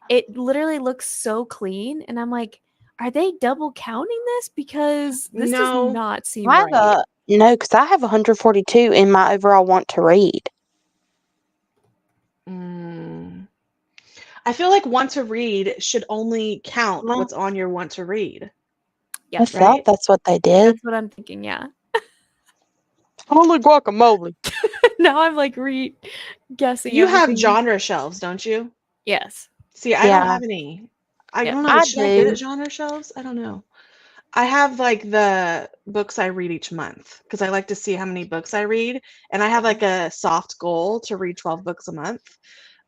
It literally looks so clean, and I'm like, are they double counting this? Because this does not seem right. No, because I have 142 in my overall want to read. I feel like want to read should only count what's on your want to read. Yeah, I thought that's what they did. That's what I'm thinking. Yeah. Holy guacamole! Now I'm like guessing. You have everything. genre shelves, don't you? Yes. See, I don't have any. I don't know. I Should I get do. at genre shelves? I don't know. I have like the books I read each month because I like to see how many books I read, and I have like a soft goal to read 12 books a month.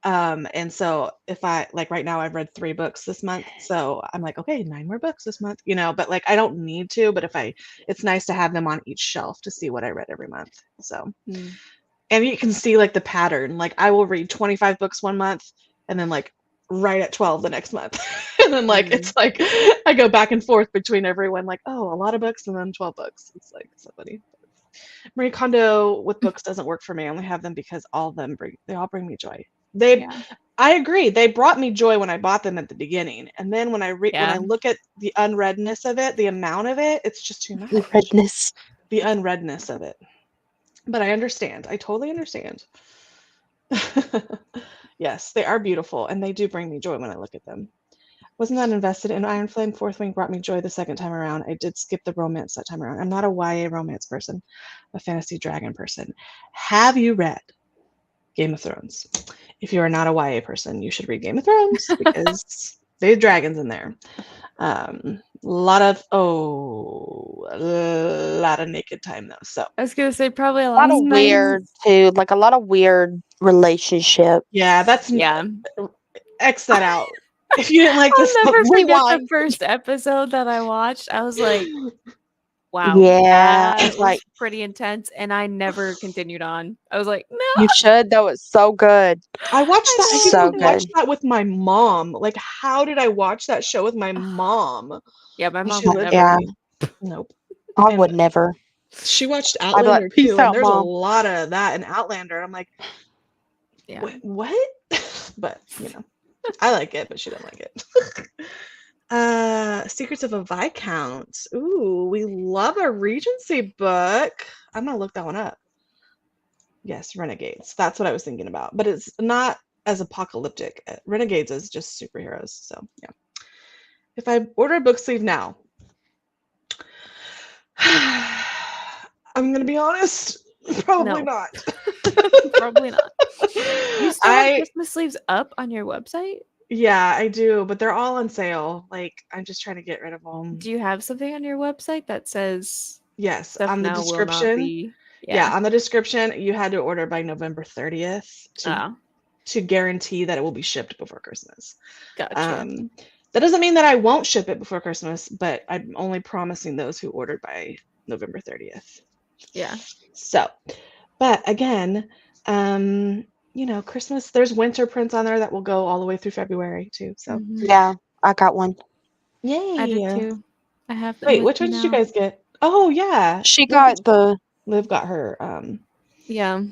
And so if I like right now, I've read 3 books this month, so I'm like, okay, 9 more books this month, but like I don't need to, but it's nice to have them on each shelf to see what I read every month. So, and you can see like the pattern. Like I will read 25 books one month, and then like right at 12 the next month. And then like it's like I go back and forth between everyone, like, oh, a lot of books and then 12 books. It's like so funny. Marie Kondo with books doesn't work for me. I only have them because they all bring me joy. I agree. They brought me joy when I bought them at the beginning. And then when I when I look at the unreadness of it, the amount of it, it's just too much. The unreadness of it. But I understand. I totally understand. Yes, they are beautiful, and they do bring me joy when I look at them. Wasn't that invested in Iron Flame? Fourth Wing brought me joy the second time around. I did skip the romance that time around. I'm not a YA romance person, a fantasy dragon person. Have you read Game of Thrones? If you are not a YA person, you should read Game of Thrones because they have dragons in there. A lot of naked time though. So I was gonna say probably a lot of weird too, like a lot of weird relationship. Yeah, X that out. If you didn't like this, I'll never forget the first episode that I watched. I was like, wow, yeah, it's like pretty intense, and I never continued on. I was like, no, you should. That was so good. I watched that. So I watched that with my mom. Like, how did I watch that show with my mom? Yeah, my mom would never. Nope. I would never. She watched Outlander too, and there's Mom. a lot of that in Outlander. I'm like, yeah, what? But I like it, but she don't like it. Secrets of a Viscount. Ooh, we love a Regency book. I'm gonna look that one up. Yes, Renegades. That's what I was thinking about, but it's not as apocalyptic. Renegades is just superheroes. So yeah. If I order a book sleeve now, I'm gonna be honest. Probably not. Probably not. You still have Christmas sleeves up on your website? Yeah, I do, but they're all on sale. Like, I'm just trying to get rid of them. Do you have something on your website that says yes, on the description? Yeah, on the description, you had to order by November 30th to guarantee that it will be shipped before Christmas. Gotcha. That doesn't mean that I won't ship it before Christmas, but I'm only promising those who ordered by November 30th. Yeah. So, but again, Christmas, there's winter prints on there that will go all the way through February too. So yeah, I got one. Yay. I did too. I have. Wait, which one did you guys get? Oh yeah. She got Liv got her yeah.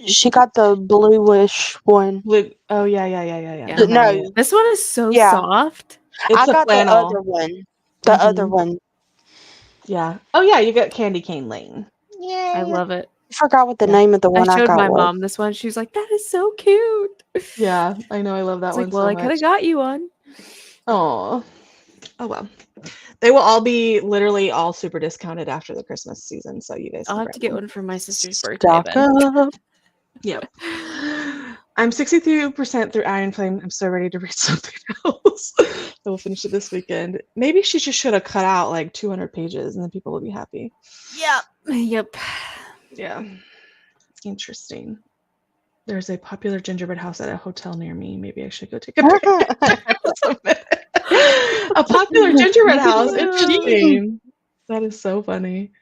She got the bluish one. Oh yeah. No, this one is so soft. It's I got flannel. the other one. The other one. Yeah. Oh yeah, you got Candy Cane Lane. Yeah. I love it. I forgot what the name of the one I showed got my was. mom this one. She's like, "That is so cute." Yeah, I know. I love that one. Like, well, I could have got you one. Oh well. They will all be literally all super discounted after the Christmas season, so you guys. I'll have to get one for my sister's birthday. Yep. I'm 63% through Iron Flame. I'm so ready to read something else. We'll finish it this weekend. Maybe she just should have cut out like 200 pages, and then people will be happy. Yep. Yeah. Interesting. There's a popular gingerbread house at a hotel near me. Maybe I should go take a picture. A popular gingerbread house. Interesting. That is so funny.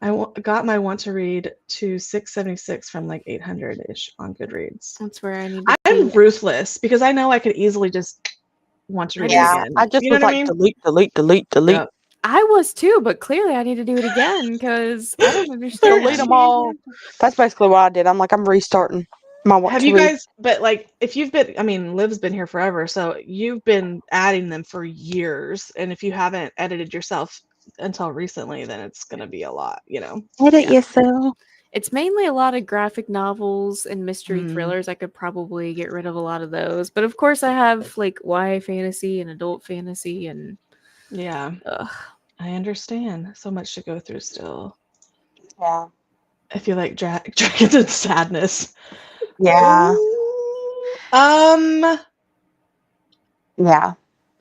I got my want to read to 676 from like 800-ish on Goodreads. That's where I need to I'm ruthless because I know I could easily just want to read it again. I just was like, delete. Yep. I was too, but clearly I need to do it again because I don't understand. Delete them all. That's basically what I did. I'm like, I'm restarting my want Have to you read. guys, but like, if you've been, I mean, Liv's been here forever, so you've been adding them for years. And if you haven't edited yourself until recently, then it's going to be a lot, Edit yourself. It's mainly a lot of graphic novels and mystery thrillers. I could probably get rid of a lot of those. But of course I have like YA fantasy and adult fantasy and Yeah. I understand. So much to go through still. Yeah. I feel like Dragons and Sadness. Yeah. Yeah.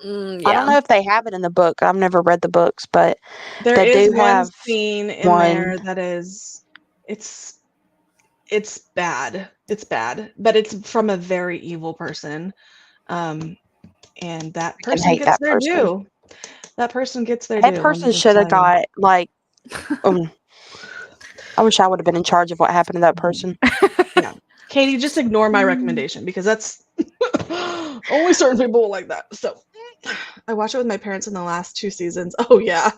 I don't know if they have it in the book. I've never read the books, but there they is do one have scene in there that is it's bad. It's bad, but it's from a very evil person. And that person gets their due. That person gets their due. That person should have got like I wish I would have been in charge of what happened to that person. Yeah. Katie, just ignore my recommendation because that's only certain people will like that. So I watched it with my parents in the last 2 seasons. Oh yeah.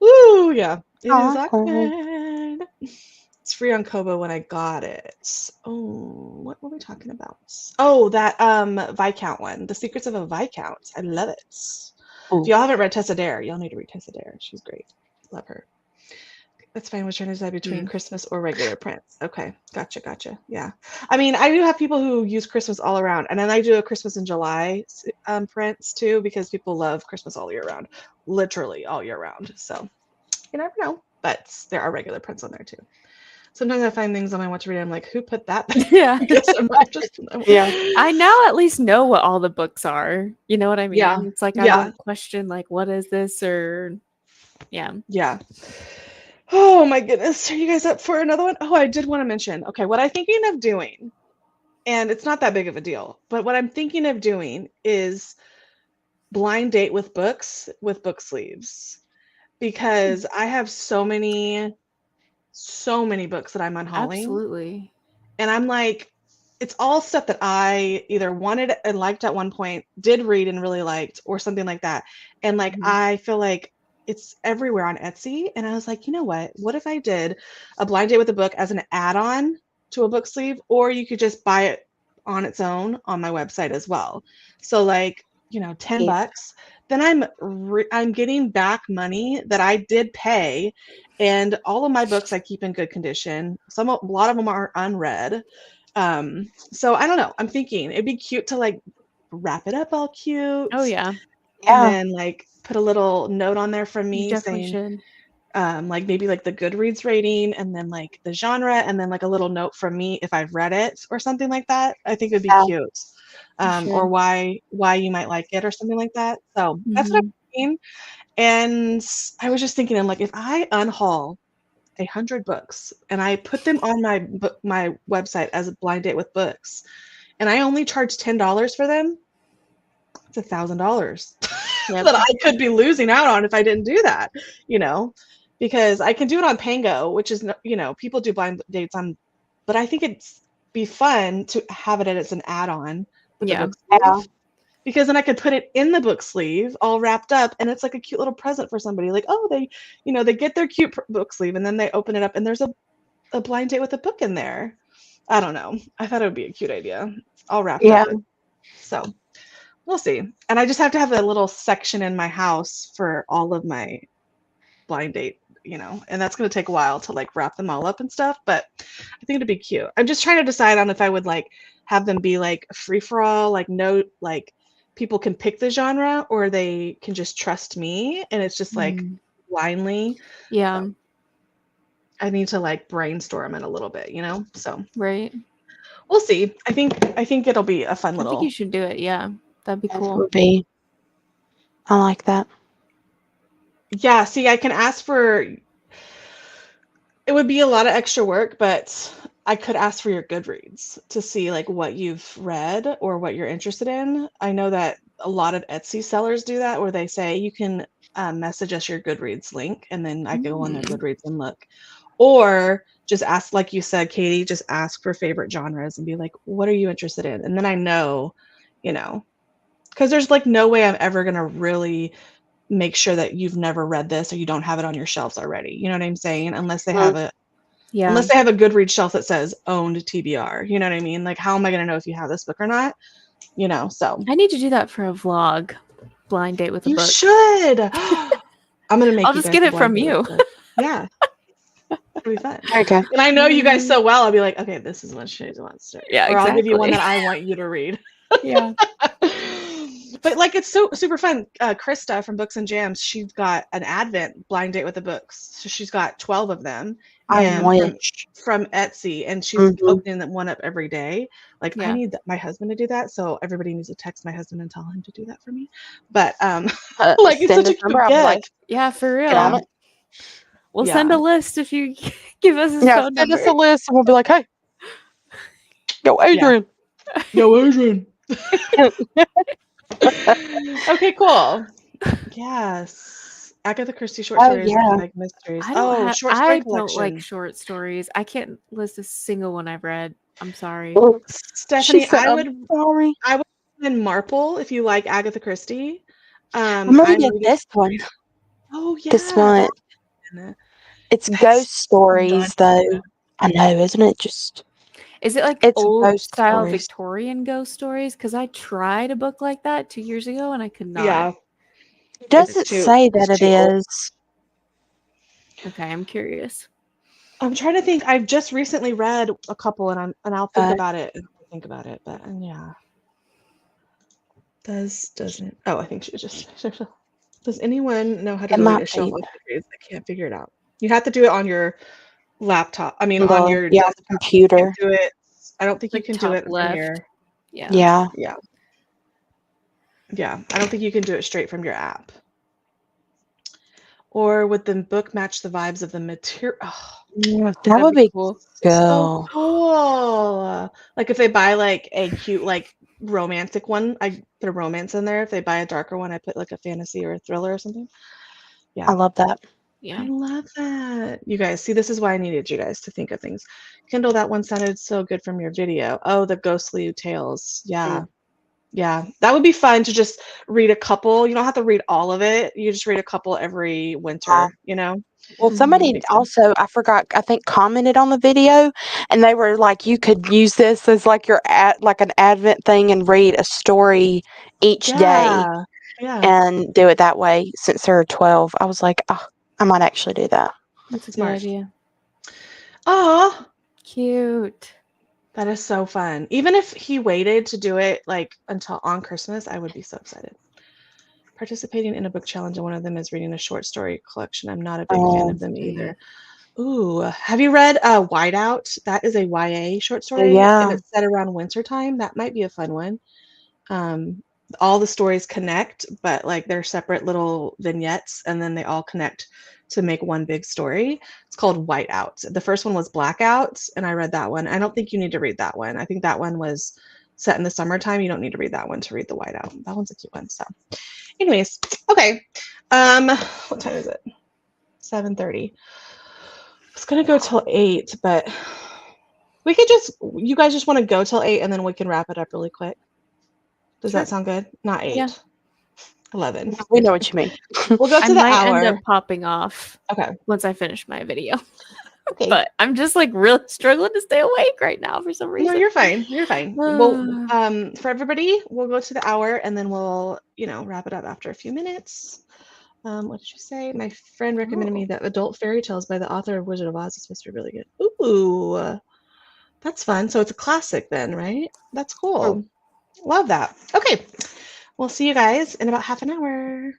Woo, yeah. It is awkward. It's free on Kobo when I got it. Oh, what were we talking about? Oh, that Viscount one. The Secrets of a Viscount. I love it. If y'all haven't read Tessa Dare, y'all need to read Tessa Dare. She's great. Love her. That's fine. We're trying to decide between Christmas or regular prints. Okay. Gotcha. Yeah. I mean, I do have people who use Christmas all around. And then I do a Christmas in July prints too, because people love Christmas all year round. Literally all year round. So you never know. But there are regular prints on there too. Sometimes I find things on my watch read. I'm like, who put that there? Yeah. Yeah. I now at least know what all the books are. You know what I mean? Yeah. It's like I don't question like what is this or yeah. Oh my goodness. Are you guys up for another one? Oh, I did want to mention. Okay, what I'm thinking of doing, and it's not that big of a deal, but what I'm thinking of doing is blind date with books with book sleeves. Because I have so many books that I'm unhauling. Absolutely. And I'm like, it's all stuff that I either wanted and liked at one point, did read and really liked, or something like that. And like, I feel like it's everywhere on Etsy. And I was like, you know what if I did a blind date with a book as an add-on to a book sleeve, or you could just buy it on its own on my website as well. So like, $10, then I'm getting back money that I did pay, and all of my books I keep in good condition. A lot of them are unread. So I don't know. I'm thinking it'd be cute to like wrap it up all cute. Oh yeah. And then like put a little note on there from me saying, should. Like maybe like the Goodreads rating, and then like the genre, and then like a little note from me if I've read it or something like that. I think it'd be cute. Or why you might like it or something like that. So that's what I'm thinking. And I was just thinking, I'm like, if I unhaul 100 books and I put them on my website as a blind date with books, and I only charge $10 for them, it's $1,000 that I could be losing out on if I didn't do that, because I can do it on Pango, which is, people do blind dates on, but I think it's be fun to have it as an add-on with the book sleeve, because then I could put it in the book sleeve all wrapped up, and it's like a cute little present for somebody. Like, oh, they get their cute book sleeve, and then they open it up, and there's a blind date with a book in there. I don't know. I thought it would be a cute idea. All wrapped up. So we'll see. And I just have to have a little section in my house for all of my blind date, and that's going to take a while to like wrap them all up and stuff, but I think it'd be cute. I'm just trying to decide on if I would like have them be like free for all, like no, like people can pick the genre, or they can just trust me and it's just like blindly. Yeah. So I need to like brainstorm it a little bit, so right. We'll see. I think it'll be a fun little. I think you should do it. Yeah, that'd be cool. Would be. I like that. Yeah, see, I can ask for, it would be a lot of extra work, but I could ask for your Goodreads to see like what you've read or what you're interested in. I know that a lot of Etsy sellers do that, where they say you can message us your Goodreads link, and then I can go on their Goodreads and look. Or just ask, like you said, Katie, just ask for favorite genres and be like, what are you interested in? And then I know, because there's like no way I'm ever going to really make sure that you've never read this or you don't have it on your shelves already. You know what I'm saying? Unless they have unless they have a Goodreads shelf that says owned TBR. You know what I mean? Like, how am I going to know if you have this book or not? So I need to do that for a vlog. Blind date with a book. You should. I'm going to make I'll just get it from you. Yeah. It'll be fun. Okay. And I know you guys so well. I'll be like, okay, this is what she wants to read. Yeah, or I'll give you one exactly. that I want you to read. Yeah. But like, it's so super fun. Krista from Books and Jams, she's got an Advent blind date with the books. So she's got 12 of them. I And wish. from Etsy, and she's Mhm. opening them one up every day. Like, I Yeah. need my husband to do that, so everybody needs to text my husband and tell him to do that for me. But like, it's Send such a us number. cute I'll be like, gift. Yeah, for real. get on it. We'll Yeah. send a list if you give us his Yeah, phone send number. us a list and we'll be like, hey, yo, Adrian. Yo, Adrian. Okay, cool. Yes. Agatha Christie short Oh, stories yeah. and big mysteries. Short story I collection. don't like short stories. I can't list a single one I've read. I'm sorry. Stephanie, She said, I I'm would sorry. recommend Marple if you like Agatha Christie. I'm gonna get this one Oh yeah. this month. It's That's ghost so stories, done. though. I know, isn't it? Just Is it like it's old ghost style stories. Victorian ghost stories? Because I tried a book like that 2 years ago and I could not. Yeah. Does it say that it is? Okay, I'm curious. I'm trying to think. I've just recently read a couple, and I'll think about it. But yeah. Doesn't? Oh, I think she just. Does anyone know how to It delete might a shelf be. of Goodreads? I can't figure it out. You have to do it on your laptop. I mean, on your Yeah, desktop. computer. You can't do it. I don't think you Like can do top it from left. your. Yeah. I don't think you can do it straight from your app. Or would the book match the vibes of the material? Oh, That would be cool. so cool. Like if they buy like a cute like romantic one, I put a romance in there. If they buy a darker one, I put like a fantasy or a thriller or something. Yeah. I love that. Yeah. I love that. You guys, see, this is why I needed you guys to think of things. Kindle, that one sounded so good from your video. Oh, the ghostly tales. Yeah. Yeah. That would be fun to just read a couple. You don't have to read all of it. You just read a couple every winter, you know? Well, somebody also, I forgot, I think commented on the video, and they were like, you could use this as like your like an Advent thing and read a story each day and do it that way since they're 12. I was like, oh, I might actually do that. That's a good idea. Oh, cute. That is so fun. Even if he waited to do it like until on Christmas, I would be so excited. Participating in a book challenge, and one of them is reading a short story collection. I'm not a big fan of them either. Ooh, have you read Whiteout? That is a YA short story, and it's set around wintertime. That might be a fun one. All the stories connect, but like they're separate little vignettes, and then they all connect to make one big story. It's called Whiteout. The first one was Blackout, and I read that one. I don't think you need to read that one. I think that one was set in the summertime. You don't need to read that one to read the Whiteout. That one's a cute one. So anyways, okay. What time is it? 7:30. It's gonna go till 8, but we could you guys just want to go till 8 and then we can wrap it up really quick. Does that sound good? Not 8. Yeah. 11. We know what you mean. We'll go to the hour. I might end up popping off. Okay. Once I finish my video. Okay. But I'm just like really struggling to stay awake right now for some reason. No, you're fine. You're fine. Well, for everybody, we'll go to the hour and then we'll, wrap it up after a few minutes. What did you say? My friend recommended me that Adult Fairy Tales by the author of Wizard of Oz is supposed to be really good. Ooh, that's fun. So it's a classic then, right? That's cool. Love that. Okay. We'll see you guys in about half an hour.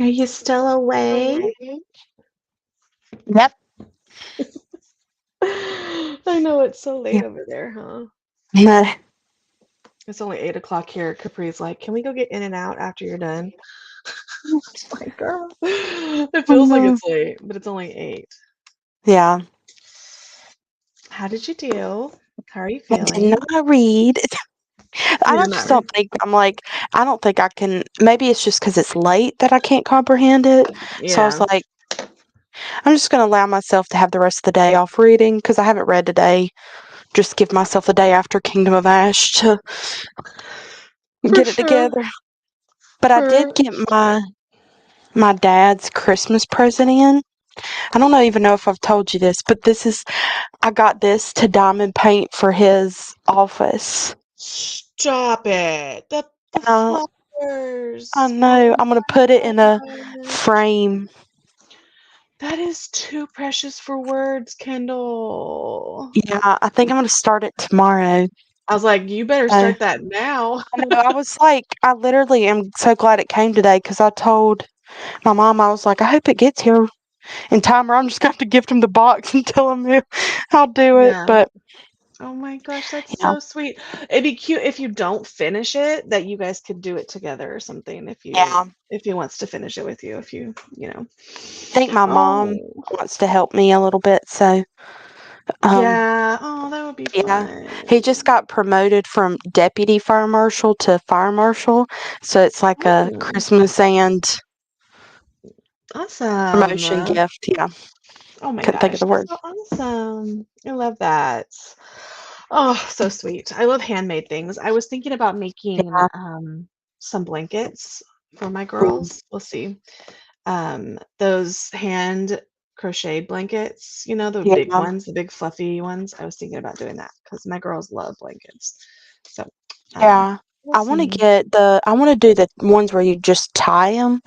Are you still awake? Yep. I know it's so late over there, huh? But It's only 8 o'clock here. Capri's like, can we go get in and out after you're done? It's like, girl, it feels like it's late, but it's only 8. Yeah. How did you do? How are you I did feeling? not read. I did just not don't think I don't think I can. Maybe it's just because it's late that I can't comprehend it. So I was Yeah. like, I'm just going to allow myself to have the rest of the day off reading because I haven't read today. Just give myself the day after Kingdom of Ash to get it together. But I did get my dad's Christmas present in. I don't even know if I've told you this, but I got this to diamond paint for his office. Stop it. The flowers. I know. I'm going to put it in a frame. That is too precious for words, Kendall. Yeah, I think I'm going to start it tomorrow. I was like, you better start that now. I know. I was like, I literally am so glad it came today because I told my mom, I was like, I hope it gets here in time, or I'm just going to have to gift him the box and tell him I'll do it. But oh my gosh, that's so sweet. It'd be cute if you don't finish it, that you guys could do it together or something. If he wants to finish it with you, I think my mom wants to help me a little bit, so that would be fun. He just got promoted from deputy fire marshal to fire marshal, so it's like a Christmas and promotion gift. Yeah. Oh my Couldn't think of the word. So awesome. I love that. Oh, so sweet. I love handmade things. I was thinking about making some blankets for my girls. We'll see. Those hand crocheted blankets, the big ones, the big fluffy ones. I was thinking about doing that because my girls love blankets. So I want to do the ones where you just tie them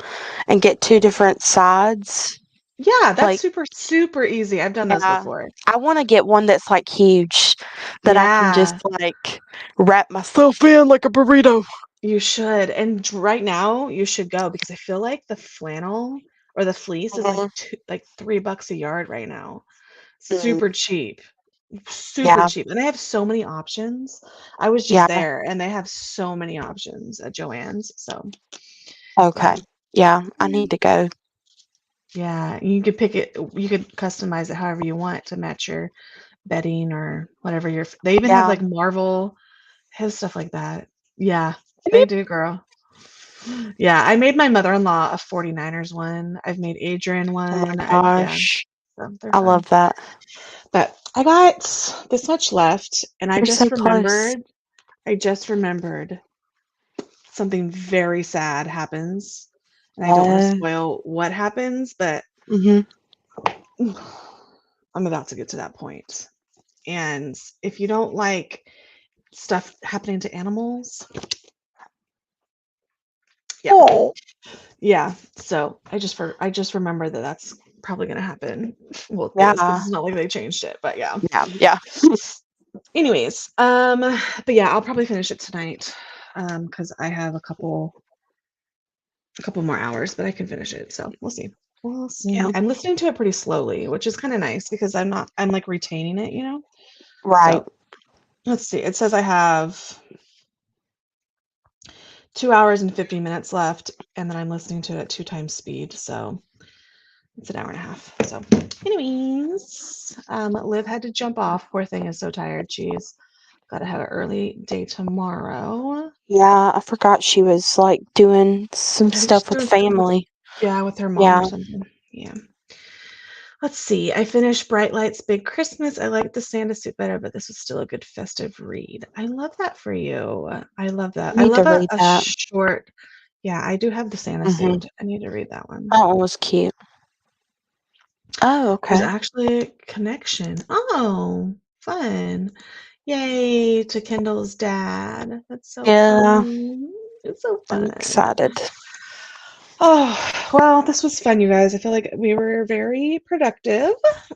and get 2 different sides. Yeah, that's super, super easy. I've done those before. I want to get one that's like huge that I can just like wrap myself in like a burrito. You should. And right now you should go because I feel like the flannel or the fleece is like $3 a yard right now. Super cheap. Super cheap. And they have so many options. I was just there and they have so many options at Joann's. So okay. Yeah, I need to go. Yeah, you could pick it, you could customize it however you want to match your bedding or whatever they even have like Marvel, has stuff like that. Yeah, they do, girl. Yeah, I made my mother-in-law a 49ers one. I've made Adrian one. Oh my gosh. So I love that. But I got this much left and I just remembered something very sad happens. And I don't want to spoil what happens, but I'm about to get to that point. And if you don't like stuff happening to animals, so I just remember that that's probably gonna happen. Well, because it's not like they changed it, but yeah. Anyways, but yeah, I'll probably finish it tonight, because I have a couple more hours, but I can finish it. So we'll see. We'll see. Yeah. I'm listening to it pretty slowly, which is kind of nice because I'm like retaining it, Right. So, let's see. It says I have 2 hours and 50 minutes left, and then I'm listening to it at 2 times speed, so it's an hour and a half. So, anyways, Liv had to jump off. Poor thing is so tired. She's got to have an early day tomorrow. Yeah, I forgot she was like doing some stuff with family. Yeah, with her mom or something. Yeah. Let's see. I finished Bright Lights Big Christmas. I liked the Santa suit better, but this was still a good festive read. I love that for you. I love that. I love a short. Yeah, I do have the Santa suit. I need to read that one. That one was cute. Oh, okay. There's actually a connection. Oh, fun. Yay to Kendall's dad. That's so fun. It's so fun. I'm excited. Oh, well, this was fun, you guys. I feel like we were very productive.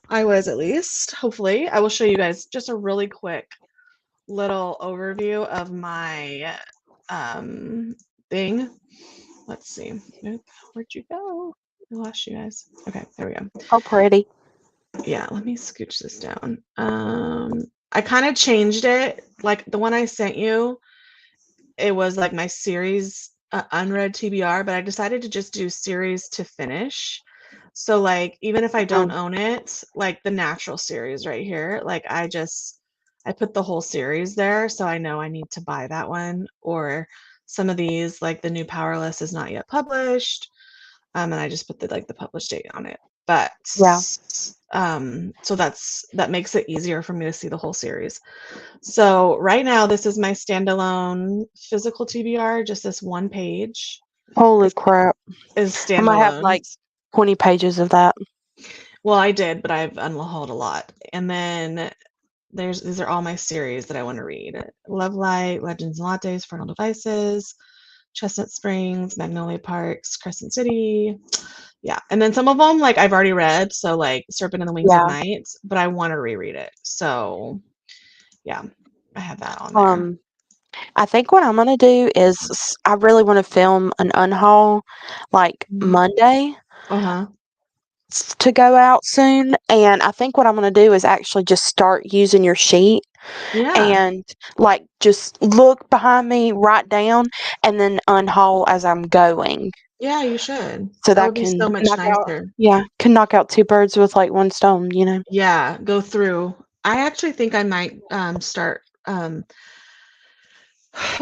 I was, at least. Hopefully. I will show you guys just a really quick little overview of my thing. Let's see. Oop, where'd you go? I lost you guys. Okay, there we go. Oh, pretty. Yeah, let me scooch this down. I kind of changed it. Like the one I sent you, it was like my series unread TBR, but I decided to just do series to finish. So like even if I don't own it, like the Natural series right here, like I put the whole series there, so I know I need to buy that one. Or some of these, like the New Powerless is not yet published, and I just put the published date on it. But so that makes it easier for me to see the whole series. So right now, this is my standalone physical TBR, just this one page. Holy crap! Is standalone. I might have like 20 pages of that. Well, I did, but I've unhauled a lot. And then these are all my series that I want to read: Love Light, Legends and Lattes, Fertile Devices, Chestnut Springs, Magnolia Parks, Crescent City. Yeah, and then some of them like I've already read, so like Serpent and the Wings of Night, but I want to reread it. So yeah, I have that on there. I think what I'm gonna do is I really want to film an unhaul like Monday to go out soon, and I think what I'm gonna do is actually just start using your sheet and like just look behind me, write down, and then unhaul as I'm going. Yeah, you should. So that would be so much nicer. Can knock out 2 birds with like one stone, you know? Yeah, go through. I actually think I might start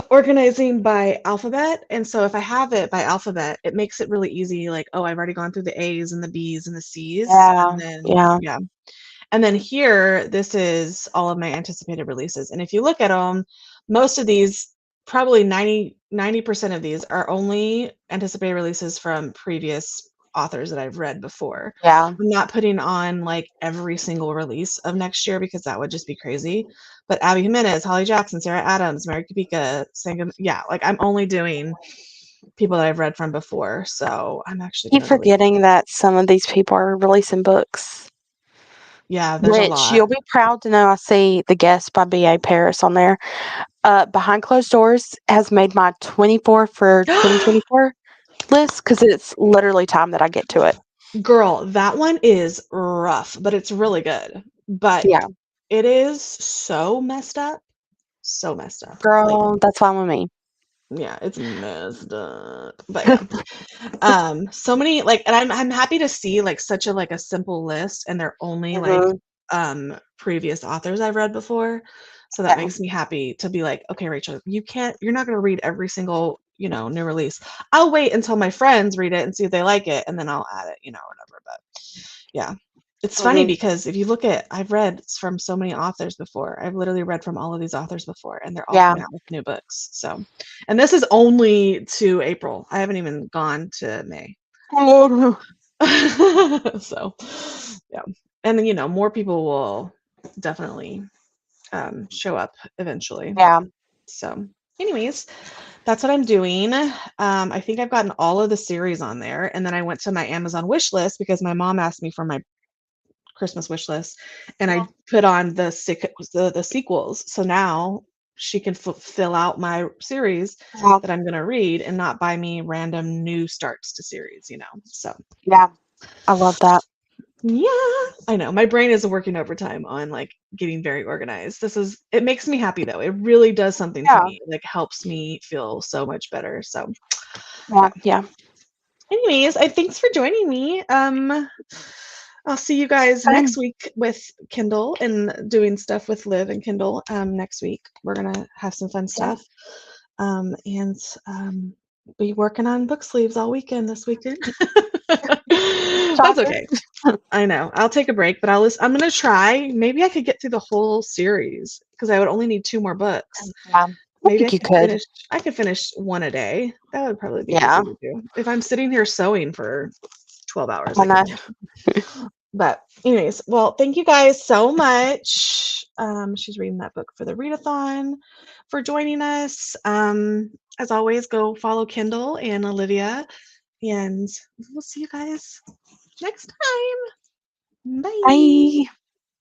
organizing by alphabet. And so if I have it by alphabet, it makes it really easy. Like, oh, I've already gone through the A's and the B's and the C's. And then, And then here, this is all of my anticipated releases. And if you look at them, most of these, probably 90% of these are only anticipated releases from previous authors that I've read before. I'm not putting on like every single release of next year because that would just be crazy. But Abby Jimenez, Holly Jackson, Sarah Adams, Mary Kapika, Sangam, like I'm only doing people that I've read from before. So I'm actually keep forgetting that some of these people are releasing books. Yeah, there's a lot. You'll be proud to know I see The Guest by B.A. Paris on there. Behind Closed Doors has made my 24 for 2024 list because it's literally time that I get to it. Girl, that one is rough, but it's really good. But it is so messed up. So messed up. Girl, that's fine with me. Yeah, it's messed up. But yeah. So many like, and I'm happy to see like such a like a simple list, and they're only like previous authors I've read before. So that makes me happy to be like, okay, Rachel, you're not gonna read every single, new release. I'll wait until my friends read it and see if they like it, and then I'll add it, whatever. But yeah. It's funny because if you look at, I've read from so many authors before. I've literally read from all of these authors before, and they're all coming out with new books. So, and this is only to April. I haven't even gone to May. So, yeah. And, more people will definitely show up eventually. Yeah. So, anyways, that's what I'm doing. I think I've gotten all of the series on there. And then I went to my Amazon wish list because my mom asked me for my Christmas wish list, and I put on the sequels. So now she can fill out my series that I'm going to read and not buy me random new starts to series, So yeah, I love that. Yeah, I know. My brain is working overtime on like getting very organized. It makes me happy though. It really does something to me. Like helps me feel so much better. So yeah. Anyways, thanks for joining me. I'll see you guys next week with Kindle and doing stuff with Liv and Kindle. Next week we're gonna have some fun stuff, and be working on book sleeves all weekend this weekend. That's okay. I know. I'll take a break, but I'm gonna try. Maybe I could get through the whole series because I would only need 2 more books. Maybe I could finish 1 a day. That would probably be easy to do. If I'm sitting here sewing for 12 hours. But anyways, well, thank you guys so much. She's reading that book for the readathon, for joining us. As always, go follow Kindle and Olivia, and we'll see you guys next time. Bye.